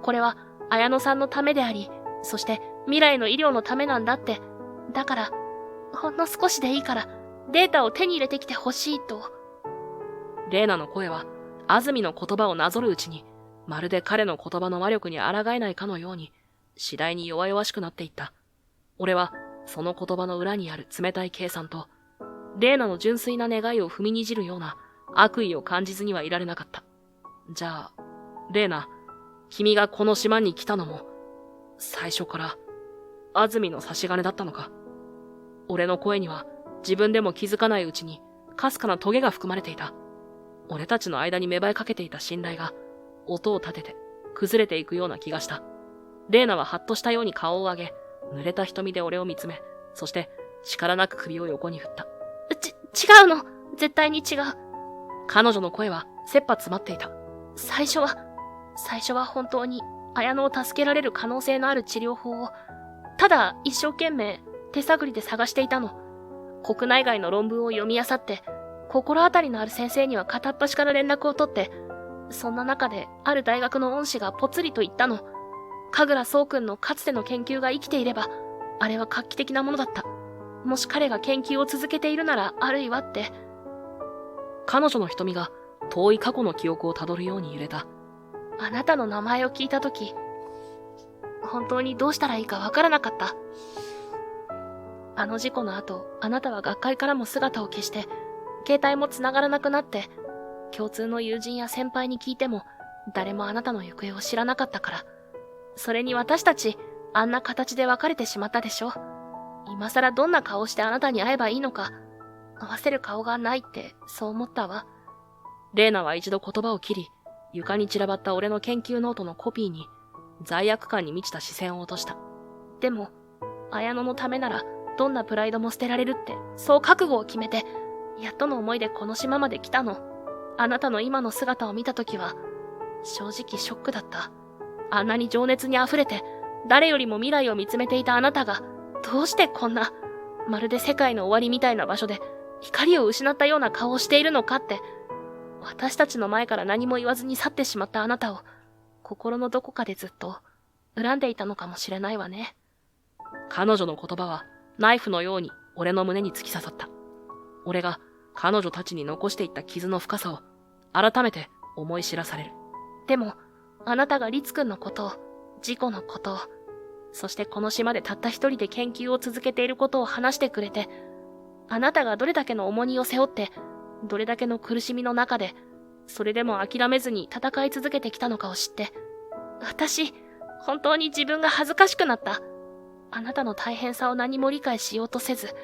これは、綾乃さんのためであり、そして未来の医療のためなんだって。だから、ほんの少しでいいから、データを手に入れてきてほしいと。レイナの声は、安住の言葉をなぞるうちに、まるで彼の言葉の魔力に抗えないかのように、次第に弱々しくなっていった。俺は、その言葉の裏にある冷たい計算と、レイナの純粋な願いを踏みにじるような悪意を感じずにはいられなかった。じゃあ、レイナ、君がこの島に来たのも、最初から、安住の差し金だったのか。俺の声には、自分でも気づかないうちに、かすかなトゲが含まれていた。俺たちの間に芽生えかけていた信頼が、音を立てて、崩れていくような気がした。レイナはハッとしたように顔を上げ、濡れた瞳で俺を見つめ、そして力なく首を横に振った。違うの。絶対に違う。彼女の声は切羽詰まっていた。最初は本当に綾乃を助けられる可能性のある治療法を、ただ一生懸命手探りで探していたの。国内外の論文を読み漁って、心当たりのある先生には片っ端から連絡を取って、そんな中である大学の恩師がぽつりと言ったの。神楽宗君のかつての研究が生きていれば、あれは画期的なものだった。もし彼が研究を続けているなら、あるいはって。彼女の瞳が遠い過去の記憶をたどるように揺れた。あなたの名前を聞いたとき、本当にどうしたらいいかわからなかった。あの事故の後、あなたは学会からも姿を消して、携帯も繋がらなくなって、共通の友人や先輩に聞いても、誰もあなたの行方を知らなかったから。それに私たち、あんな形で別れてしまったでしょ。今更どんな顔してあなたに会えばいいのか、合わせる顔がないって、そう思ったわ。レイナは一度言葉を切り、床に散らばった俺の研究ノートのコピーに、罪悪感に満ちた視線を落とした。でも、綾乃のためなら、どんなプライドも捨てられるって、そう覚悟を決めて、やっとの思いでこの島まで来たの。あなたの今の姿を見たときは、正直ショックだった。あんなに情熱に溢れて、誰よりも未来を見つめていたあなたが、どうしてこんな、まるで世界の終わりみたいな場所で、光を失ったような顔をしているのかって、私たちの前から何も言わずに去ってしまったあなたを、心のどこかでずっと、恨んでいたのかもしれないわね。彼女の言葉は、ナイフのように俺の胸に突き刺さった。俺が彼女たちに残していった傷の深さを、改めて思い知らされる。でも、あなたが律君のことを、事故のことを、そしてこの島でたった一人で研究を続けていることを話してくれて、あなたがどれだけの重荷を背負って、どれだけの苦しみの中で、それでも諦めずに戦い続けてきたのかを知って、私、本当に自分が恥ずかしくなった。あなたの大変さを何も理解しようとせず、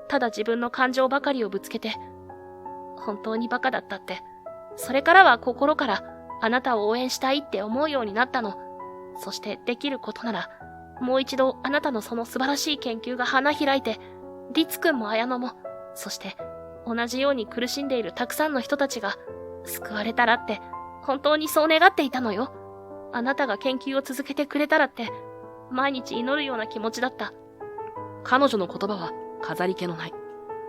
ただ自分の感情ばかりをぶつけて、本当にバカだったって、それからは心からあなたを応援したいって思うようになったの。そしてできることなら、もう一度あなたのその素晴らしい研究が花開いて、律君も綾乃も、そして同じように苦しんでいるたくさんの人たちが救われたらって、本当にそう願っていたのよ。あなたが研究を続けてくれたらって、毎日祈るような気持ちだった。彼女の言葉は飾り気のない、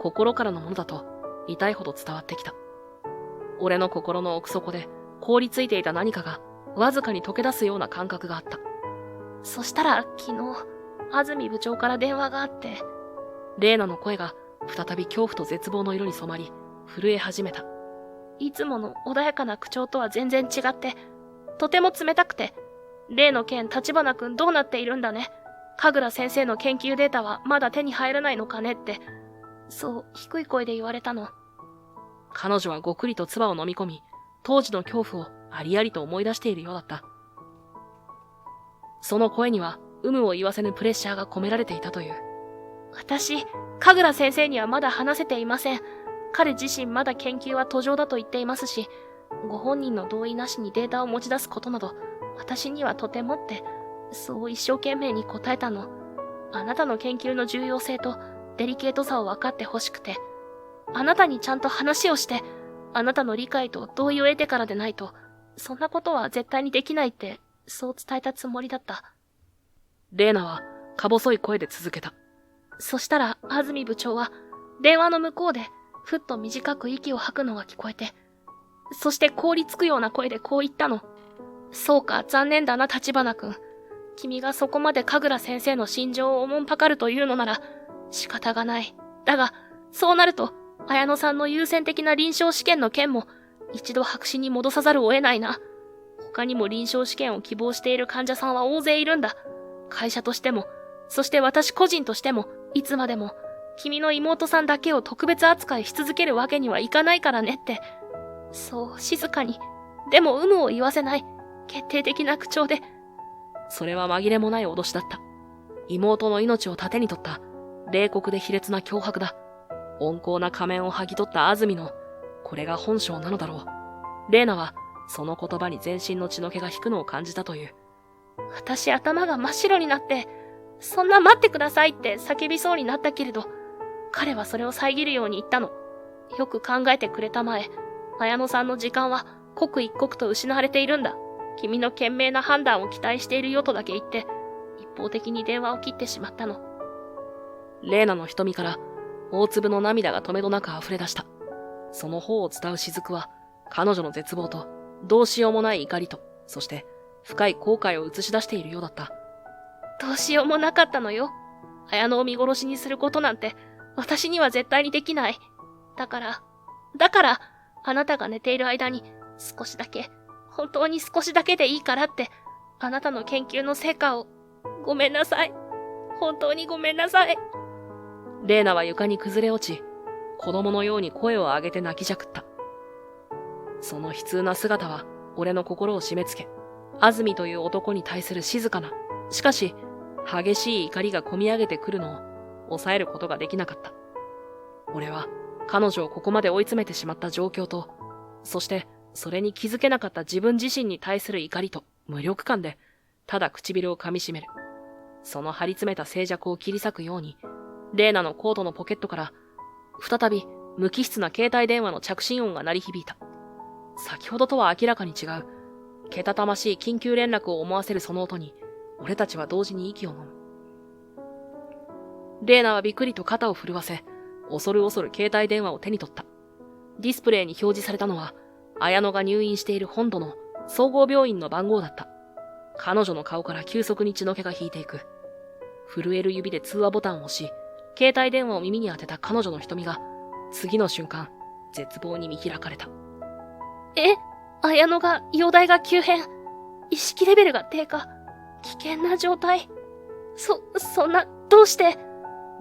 心からのものだと痛いほど伝わってきた。俺の心の奥底で凍りついていた何かがわずかに溶け出すような感覚があった。そしたら昨日、安住部長から電話があって、レイナの声が再び恐怖と絶望の色に染まり、震え始めた。いつもの穏やかな口調とは全然違って、とても冷たくて、例の件立花くんどうなっているんだね。神楽先生の研究データはまだ手に入らないのかねって、そう低い声で言われたの。彼女はごくりと唾を飲み込み、当時の恐怖をありありと思い出しているようだった。その声には有無を言わせぬプレッシャーが込められていたという。私、神楽先生にはまだ話せていません。彼自身まだ研究は途上だと言っていますし、ご本人の同意なしにデータを持ち出すことなど、私にはとてもって、そう一生懸命に答えたの。あなたの研究の重要性とデリケートさを分かってほしくて。あなたにちゃんと話をして、あなたの理解と同意を得てからでないと、そんなことは絶対にできないって、そう伝えたつもりだった。レーナはか細い声で続けた。そしたら、安住部長は、電話の向こうで、ふっと短く息を吐くのが聞こえて、そして凍りつくような声でこう言ったの。そうか、残念だな、立花君。君がそこまで神楽先生の心情をおもんぱかるというのなら、仕方がない。だが、そうなると、綾野さんの優先的な臨床試験の件も、一度白紙に戻さざるを得ないな。他にも臨床試験を希望している患者さんは大勢いるんだ。会社としても、そして私個人としても、いつまでも、君の妹さんだけを特別扱いし続けるわけにはいかないからねって。そう、静かに。でも有無を言わせない。決定的な口調で。それは紛れもない脅しだった。妹の命を盾に取った、冷酷で卑劣な脅迫だ。温厚な仮面を剥ぎ取った安住の、これが本性なのだろう。レーナは、その言葉に全身の血の気が引くのを感じたという。私頭が真っ白になって、そんな待ってくださいって叫びそうになったけれど、彼はそれを遮るように言ったの。よく考えてくれたまえ、綾野さんの時間は刻一刻と失われているんだ。君の賢明な判断を期待しているよとだけ言って、一方的に電話を切ってしまったの。レーナの瞳から大粒の涙が止めどなく溢れ出した。その方を伝う雫は、彼女の絶望と、どうしようもない怒りと、そして深い後悔を映し出しているようだった。どうしようもなかったのよ。綾野を見殺しにすることなんて、私には絶対にできない。だから、あなたが寝ている間に、少しだけ、本当に少しだけでいいからって、あなたの研究の成果を、ごめんなさい。本当にごめんなさい。レーナは床に崩れ落ち、子供のように声を上げて泣きじゃくった。その悲痛な姿は、俺の心を締め付け、安住という男に対する静かな、しかし、激しい怒りがこみ上げてくるのを、抑えることができなかった。俺は、彼女をここまで追い詰めてしまった状況と、そして、それに気づけなかった自分自身に対する怒りと無力感で、ただ唇を噛み締める。その張り詰めた静寂を切り裂くように、レーナのコートのポケットから、再び無機質な携帯電話の着信音が鳴り響いた。先ほどとは明らかに違う、けたたましい緊急連絡を思わせるその音に、俺たちは同時に息を飲む。レーナはびっくりと肩を震わせ、恐る恐る携帯電話を手に取った。ディスプレイに表示されたのは、綾野が入院している本土の総合病院の番号だった。彼女の顔から急速に血の気が引いていく。震える指で通話ボタンを押し、携帯電話を耳に当てた彼女の瞳が、次の瞬間、絶望に見開かれた。綾野が、容体が急変。意識レベルが低下。危険な状態。そんな、どうして。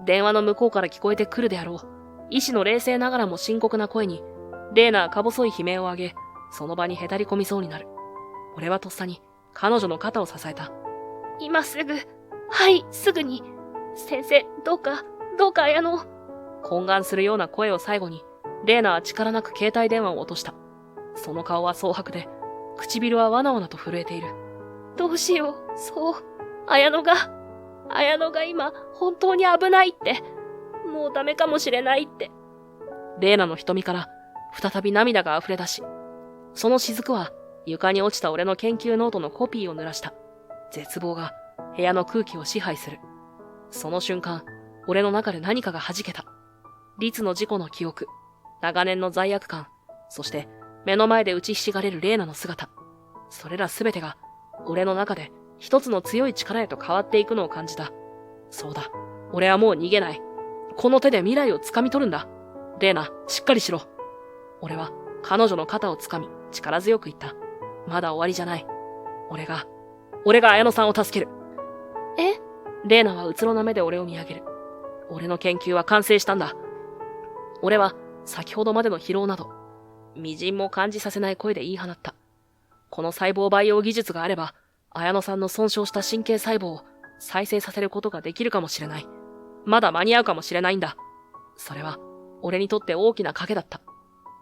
電話の向こうから聞こえてくるであろう。医師の冷静ながらも深刻な声に、レーナはか細い悲鳴を上げ、その場にへたり込みそうになる。俺はとっさに、彼女の肩を支えた。今すぐ。はい、すぐに。先生、どうか綾野。懇願するような声を最後に、レーナは力なく携帯電話を落とした。その顔は蒼白で、唇はわなわなと震えている。どうしよう、そう。綾野が今、本当に危ないって。もうダメかもしれないって。レーナの瞳から、再び涙が溢れ出し、その雫は、床に落ちた俺の研究ノートのコピーを濡らした。絶望が、部屋の空気を支配する。その瞬間、俺の中で何かが弾けた。律の事故の記憶、長年の罪悪感、そして、目の前で打ちひしがれるレーナの姿。それらすべてが、俺の中で一つの強い力へと変わっていくのを感じた。そうだ。俺はもう逃げない。この手で未来を掴み取るんだ。レーナ、しっかりしろ。俺は彼女の肩を掴み、力強く言った。まだ終わりじゃない。俺が綾野さんを助ける。レーナはうつろな目で俺を見上げる。俺の研究は完成したんだ。俺は先ほどまでの疲労など、微塵も感じさせない声で言い放った。この細胞培養技術があれば、綾野さんの損傷した神経細胞を再生させることができるかもしれない。まだ間に合うかもしれないんだ。それは、俺にとって大きな賭けだった。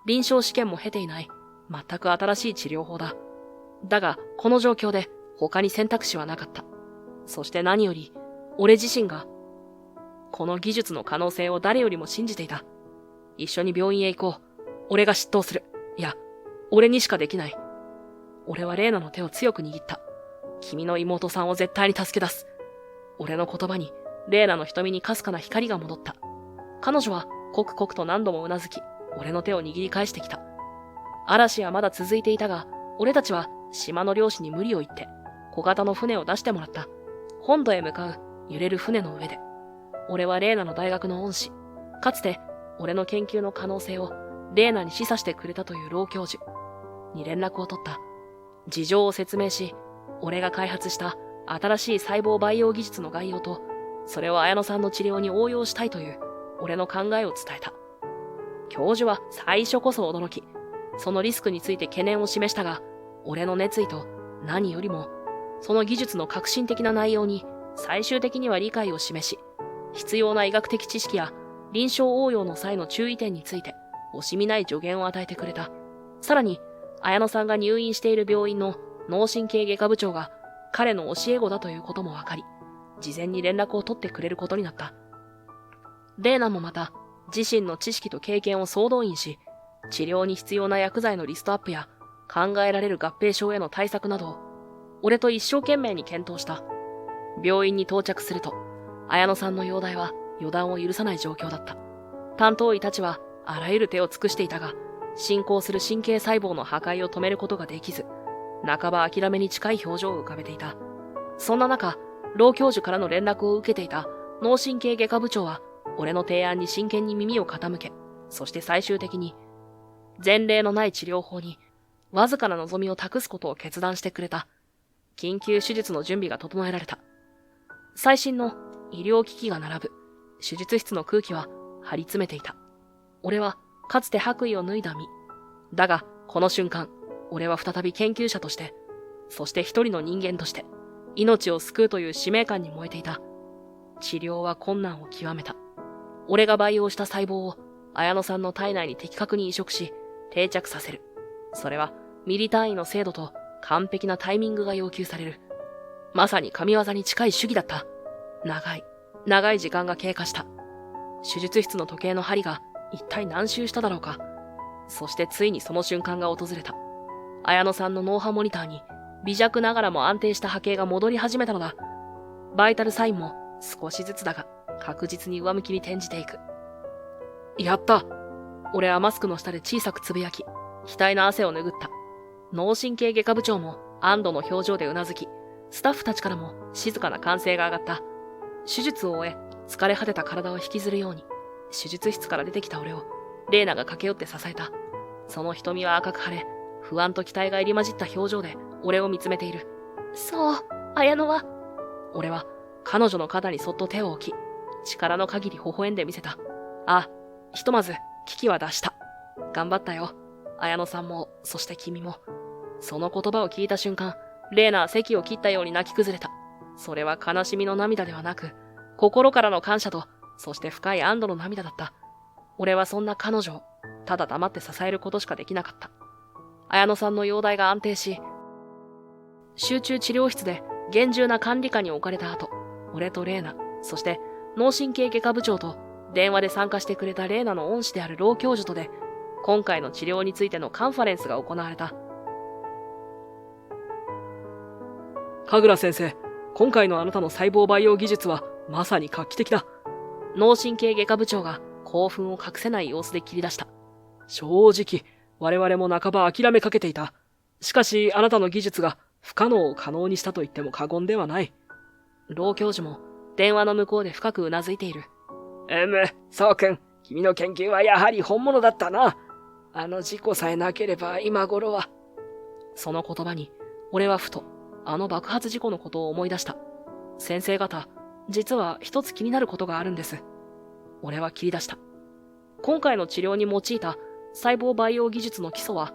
臨床試験も経ていない、全く新しい治療法だ。だが、この状況で他に選択肢はなかった。そして何より、俺自身が、この技術の可能性を誰よりも信じていた。一緒に病院へ行こう。俺が執刀する。いや、俺にしかできない。俺はレイナの手を強く握った。君の妹さんを絶対に助け出す。俺の言葉に、レイナの瞳にかすかな光が戻った。彼女は刻々と何度もうなずき、俺の手を握り返してきた。嵐はまだ続いていたが、俺たちは島の漁師に無理を言って、小型の船を出してもらった。本土へ向かう揺れる船の上で。俺はレイナの大学の恩師。かつて、俺の研究の可能性をレイナに示唆してくれたという老教授に連絡を取った。事情を説明し、俺が開発した新しい細胞培養技術の概要と、それを綾野さんの治療に応用したいという俺の考えを伝えた。教授は最初こそ驚き、そのリスクについて懸念を示したが、俺の熱意と何よりも、その技術の革新的な内容に最終的には理解を示し、必要な医学的知識や臨床応用の際の注意点について惜しみない助言を与えてくれた。さらに、綾野さんが入院している病院の脳神経外科部長が彼の教え子だということも分かり、事前に連絡を取ってくれることになった。レーナもまた自身の知識と経験を総動員し、治療に必要な薬剤のリストアップや考えられる合併症への対策などを俺と一生懸命に検討した。病院に到着すると、綾野さんの容体は予断を許さない状況だった。担当医たちはあらゆる手を尽くしていたが、進行する神経細胞の破壊を止めることができず、半ば諦めに近い表情を浮かべていた。そんな中、老教授からの連絡を受けていた脳神経外科部長は、俺の提案に真剣に耳を傾け、そして最終的に、前例のない治療法に、わずかな望みを託すことを決断してくれた。緊急手術の準備が整えられた。最新の医療機器が並ぶ。手術室の空気は張り詰めていた。俺はかつて白衣を脱いだ身。だが、この瞬間、俺は再び研究者として、そして一人の人間として、命を救うという使命感に燃えていた。治療は困難を極めた。俺が培養した細胞を綾野さんの体内に的確に移植し、定着させる。それはミリ単位の精度と完璧なタイミングが要求される。まさに神業に近い手技だった。長い時間が経過した。手術室の時計の針が一体何周しただろうか。そしてついにその瞬間が訪れた。綾野さんの脳波モニターに微弱ながらも安定した波形が戻り始めたのだ。バイタルサインも少しずつだが確実に上向きに転じていく。やった。俺はマスクの下で小さくつぶやき、額の汗を拭った。脳神経外科部長も安堵の表情でうなずき、スタッフたちからも静かな歓声が上がった。手術を終え、疲れ果てた体を引きずるように、手術室から出てきた俺を、レイナが駆け寄って支えた。その瞳は赤く腫れ、不安と期待が入り混じった表情で俺を見つめている。そう、綾乃は。俺は彼女の肩にそっと手を置き、力の限り微笑んでみせた。あ、ひとまず危機は脱した。頑張ったよ。綾乃さんも、そして君も。その言葉を聞いた瞬間、レイナは席を切ったように泣き崩れた。それは悲しみの涙ではなく、心からの感謝と、そして深い安堵の涙だった。俺はそんな彼女を、ただ黙って支えることしかできなかった。綾乃さんの容体が安定し、集中治療室で厳重な管理下に置かれた後、俺とレイナ、そして脳神経外科部長と電話で参加してくれたレイナの恩師である老教授とで、今回の治療についてのカンファレンスが行われた。神楽先生、今回のあなたの細胞培養技術はまさに画期的だ。脳神経外科部長が興奮を隠せない様子で切り出した。正直、我々も半ば諦めかけていた。しかし、あなたの技術が不可能を可能にしたと言っても過言ではない。老教授も電話の向こうで深くうなずいている。そうくん、君の研究はやはり本物だったな。あの事故さえなければ今頃は。その言葉に、俺はふと、あの爆発事故のことを思い出した。先生方、実は一つ気になることがあるんです。俺は切り出した。今回の治療に用いた細胞培養技術の基礎は、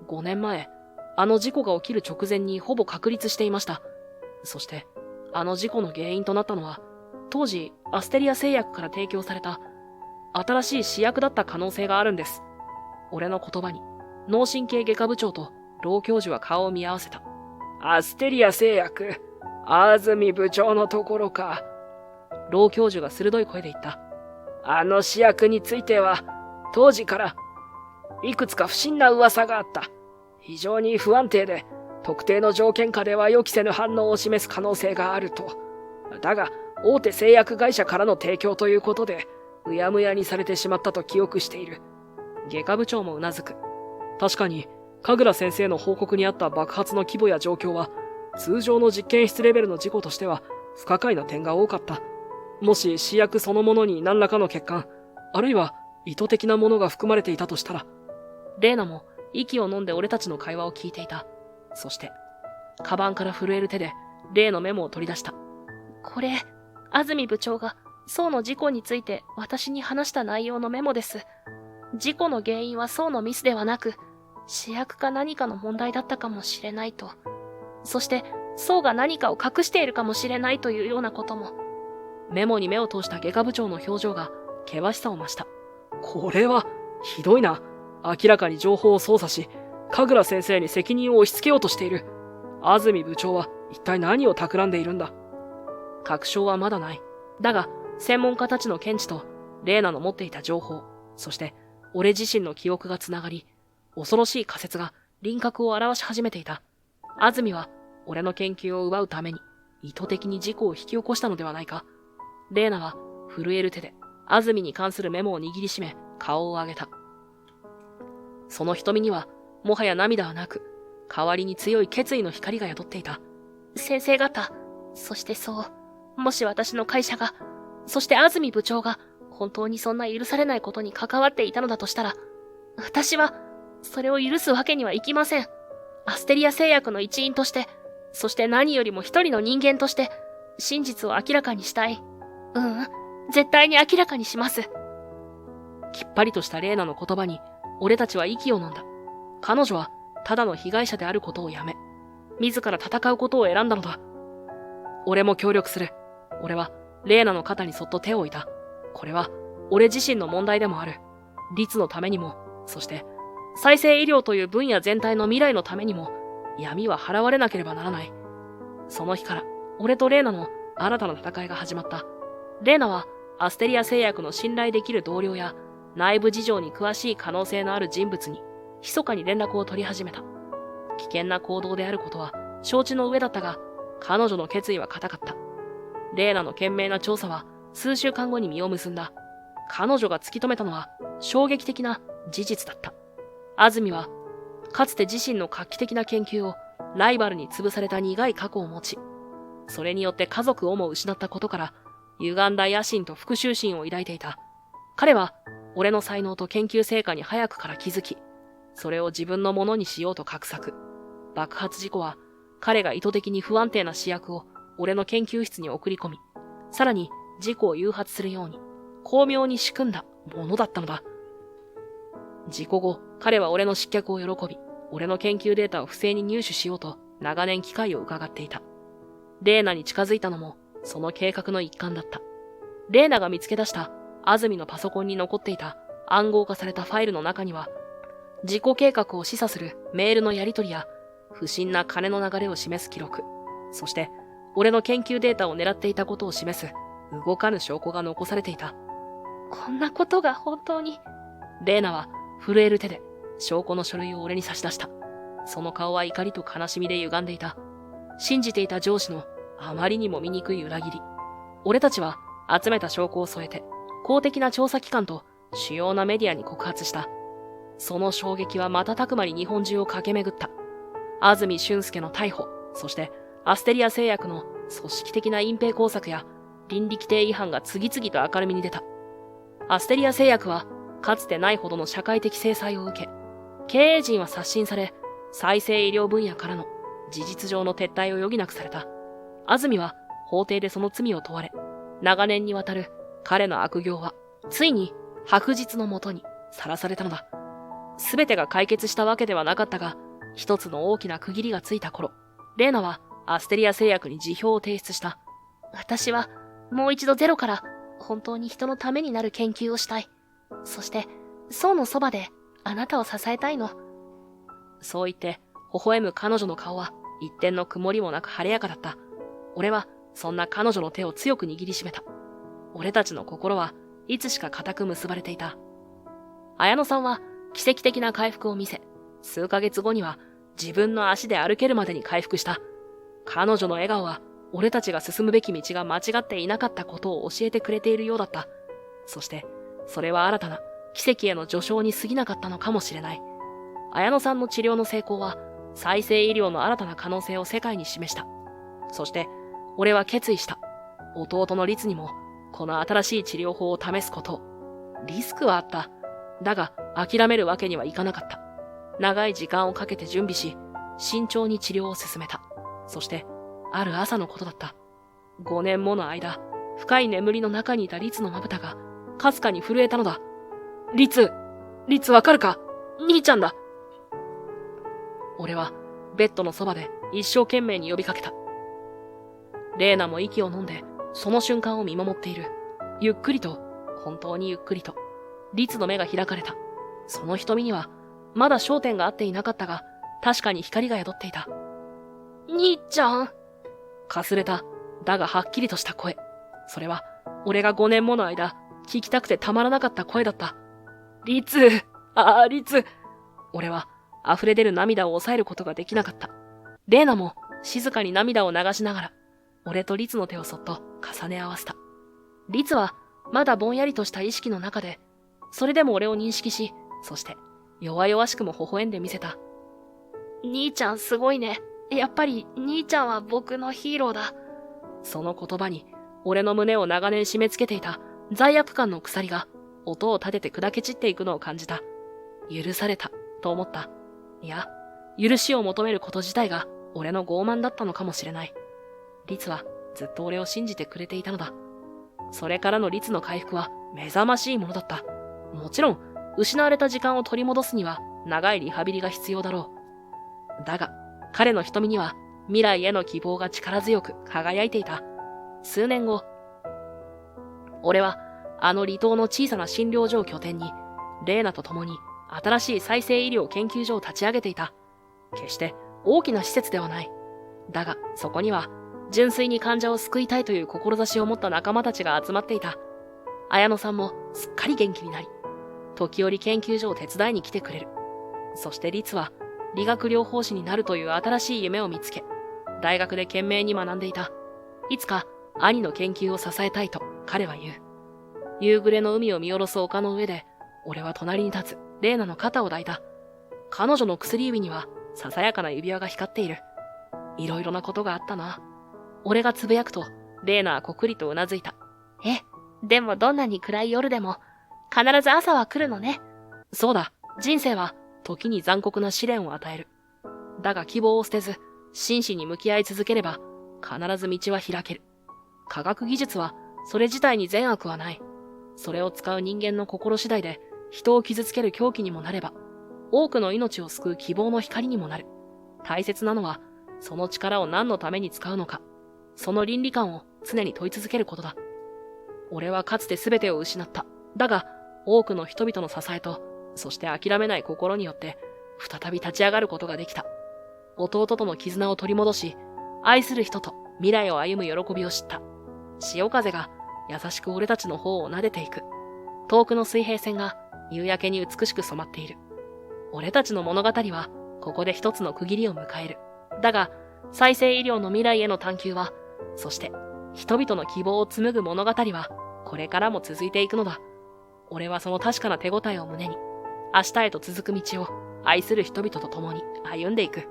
5年前、あの事故が起きる直前にほぼ確立していました。そして、あの事故の原因となったのは、当時、アステリア製薬から提供された、新しい試薬だった可能性があるんです。俺の言葉に、脳神経外科部長と老教授は顔を見合わせた。アステリア製薬、安住部長のところか。老教授が鋭い声で言った。あの試薬については、当時からいくつか不審な噂があった。非常に不安定で、特定の条件下では予期せぬ反応を示す可能性があると。だが、大手製薬会社からの提供ということで、うやむやにされてしまったと記憶している。外科部長もうなずく。確かに、神楽先生の報告にあった爆発の規模や状況は、通常の実験室レベルの事故としては不可解な点が多かった。もし試薬そのものに何らかの欠陥、あるいは意図的なものが含まれていたとしたら。レーナも息を飲んで俺たちの会話を聞いていた。そして、カバンから震える手で例のメモを取り出した。これ、安住部長が宋の事故について私に話した内容のメモです。事故の原因は宋のミスではなく、試薬か何かの問題だったかもしれないと。そして、宋が何かを隠しているかもしれないというようなことも。メモに目を通した外科部長の表情が険しさを増した。これは、ひどいな。明らかに情報を操作し、神楽先生に責任を押し付けようとしている。安住部長は一体何を企んでいるんだ。確証はまだない。だが、専門家たちの見地と、レーナの持っていた情報、そして、俺自身の記憶がつながり、恐ろしい仮説が輪郭を表し始めていた。安住は、俺の研究を奪うために、意図的に事故を引き起こしたのではないか。レーナは、震える手で、安住に関するメモを握りしめ、顔を上げた。その瞳には、もはや涙はなく、代わりに強い決意の光が宿っていた。先生方、そしてそう、もし私の会社が、そして安住部長が、本当にそんな許されないことに関わっていたのだとしたら、私は、それを許すわけにはいきません。アステリア製薬の一員として、そして何よりも一人の人間として、真実を明らかにしたい。絶対に明らかにします。きっぱりとしたレーナの言葉に、俺たちは息を飲んだ。彼女は、ただの被害者であることをやめ、自ら戦うことを選んだのだ。俺も協力する。俺は、レーナの肩にそっと手を置いた。これは、俺自身の問題でもある。律のためにも、そして、再生医療という分野全体の未来のためにも、闇は払われなければならない。その日から、俺とレーナの新たな戦いが始まった。レーナは、アステリア製薬の信頼できる同僚や、内部事情に詳しい可能性のある人物に、密かに連絡を取り始めた。危険な行動であることは承知の上だったが、彼女の決意は固かった。レーナの懸命な調査は数週間後に実を結んだ。彼女が突き止めたのは衝撃的な事実だった。安住は、かつて自身の画期的な研究をライバルに潰された苦い過去を持ち、それによって家族をも失ったことから、歪んだ野心と復讐心を抱いていた。彼は、俺の才能と研究成果に早くから気づき、それを自分のものにしようと画策。爆発事故は、彼が意図的に不安定な試薬を俺の研究室に送り込み、さらに事故を誘発するように、巧妙に仕組んだものだったのだ。事故後、彼は俺の失脚を喜び、俺の研究データを不正に入手しようと長年機会を伺っていた。レーナに近づいたのも、その計画の一環だった。レーナが見つけ出した安住のパソコンに残っていた暗号化されたファイルの中には、事故計画を示唆するメールのやり取りや、不審な金の流れを示す記録、そして、俺の研究データを狙っていたことを示す、動かぬ証拠が残されていた。こんなことが本当に。レーナは、震える手で、証拠の書類を俺に差し出した。その顔は怒りと悲しみで歪んでいた。信じていた上司の、あまりにも醜い裏切り。俺たちは、集めた証拠を添えて、公的な調査機関と、主要なメディアに告発した。その衝撃は瞬く間に日本中を駆け巡った。安住俊介の逮捕、そしてアステリア製薬の組織的な隠蔽工作や倫理規定違反が次々と明るみに出た。アステリア製薬はかつてないほどの社会的制裁を受け、経営陣は刷新され、再生医療分野からの事実上の撤退を余儀なくされた。安住は法廷でその罪を問われ、長年にわたる彼の悪行はついに白日のもとにさらされたのだ。すべてが解決したわけではなかったが、一つの大きな区切りがついた頃、レーナはアステリア製薬に辞表を提出した。私はもう一度ゼロから本当に人のためになる研究をしたい。そして、宋のそばであなたを支えたいの。そう言って、微笑む彼女の顔は一点の曇りもなく晴れやかだった。俺はそんな彼女の手を強く握りしめた。俺たちの心はいつしか固く結ばれていた。綾乃さんは奇跡的な回復を見せ、数ヶ月後には自分の足で歩けるまでに回復した。彼女の笑顔は、俺たちが進むべき道が間違っていなかったことを教えてくれているようだった。そして、それは新たな奇跡への序章に過ぎなかったのかもしれない。綾乃さんの治療の成功は、再生医療の新たな可能性を世界に示した。そして、俺は決意した。弟の律にも、この新しい治療法を試すことを。リスクはあった。だが、諦めるわけにはいかなかった。長い時間をかけて準備し、慎重に治療を進めた。そして、ある朝のことだった。5年もの間、深い眠りの中にいた律のまぶたが、かすかに震えたのだ。律わかるか？兄ちゃんだ。俺は、ベッドのそばで一生懸命に呼びかけた。レーナも息を飲んで、その瞬間を見守っている。ゆっくりと、本当にゆっくりと、律の目が開かれた。その瞳には、まだ焦点が合っていなかったが、確かに光が宿っていた。兄ちゃん。かすれた、だがはっきりとした声。それは、俺が5年もの間、聞きたくてたまらなかった声だった。律。俺は、溢れ出る涙を抑えることができなかった。レーナも、静かに涙を流しながら、俺と律の手をそっと重ね合わせた。律は、まだぼんやりとした意識の中で、それでも俺を認識し、そして、弱々しくも微笑んでみせた。兄ちゃんすごいね。やっぱり兄ちゃんは僕のヒーローだ。その言葉に、俺の胸を長年締め付けていた罪悪感の鎖が、音を立てて砕け散っていくのを感じた。許された、と思った。いや、許しを求めること自体が、俺の傲慢だったのかもしれない。律は、ずっと俺を信じてくれていたのだ。それからの律の回復は、目覚ましいものだった。もちろん、失われた時間を取り戻すには、長いリハビリが必要だろう。だが、彼の瞳には未来への希望が力強く輝いていた。数年後、俺はあの離島の小さな診療所を拠点に、レーナと共に新しい再生医療研究所を立ち上げていた。決して大きな施設ではない。だがそこには純粋に患者を救いたいという志を持った仲間たちが集まっていた。綾乃さんもすっかり元気になり、時折研究所を手伝いに来てくれる。そして律は理学療法士になるという新しい夢を見つけ、大学で懸命に学んでいた。いつか兄の研究を支えたいと彼は言う。夕暮れの海を見下ろす丘の上で、俺は隣に立つレーナの肩を抱いた。彼女の薬指にはささやかな指輪が光っている。いろいろなことがあったな。俺がつぶやくと、レーナはこくりとうなずいた。でもどんなに暗い夜でも、必ず朝は来るのね。そうだ、人生は時に残酷な試練を与える。だが希望を捨てず、真摯に向き合い続ければ、必ず道は開ける。科学技術は、それ自体に善悪はない。それを使う人間の心次第で、人を傷つける凶器にもなれば、多くの命を救う希望の光にもなる。大切なのは、その力を何のために使うのか、その倫理観を常に問い続けることだ。俺はかつて全てを失った。だが、多くの人々の支えと、そして諦めない心によって、再び立ち上がることができた。弟との絆を取り戻し、愛する人と未来を歩む喜びを知った。潮風が優しく俺たちの方を撫でていく。遠くの水平線が夕焼けに美しく染まっている。俺たちの物語は、ここで一つの区切りを迎える。だが、再生医療の未来への探求は、そして、人々の希望を紡ぐ物語は、これからも続いていくのだ。俺はその確かな手応えを胸に、明日へと続く道を愛する人々と共に歩んでいく。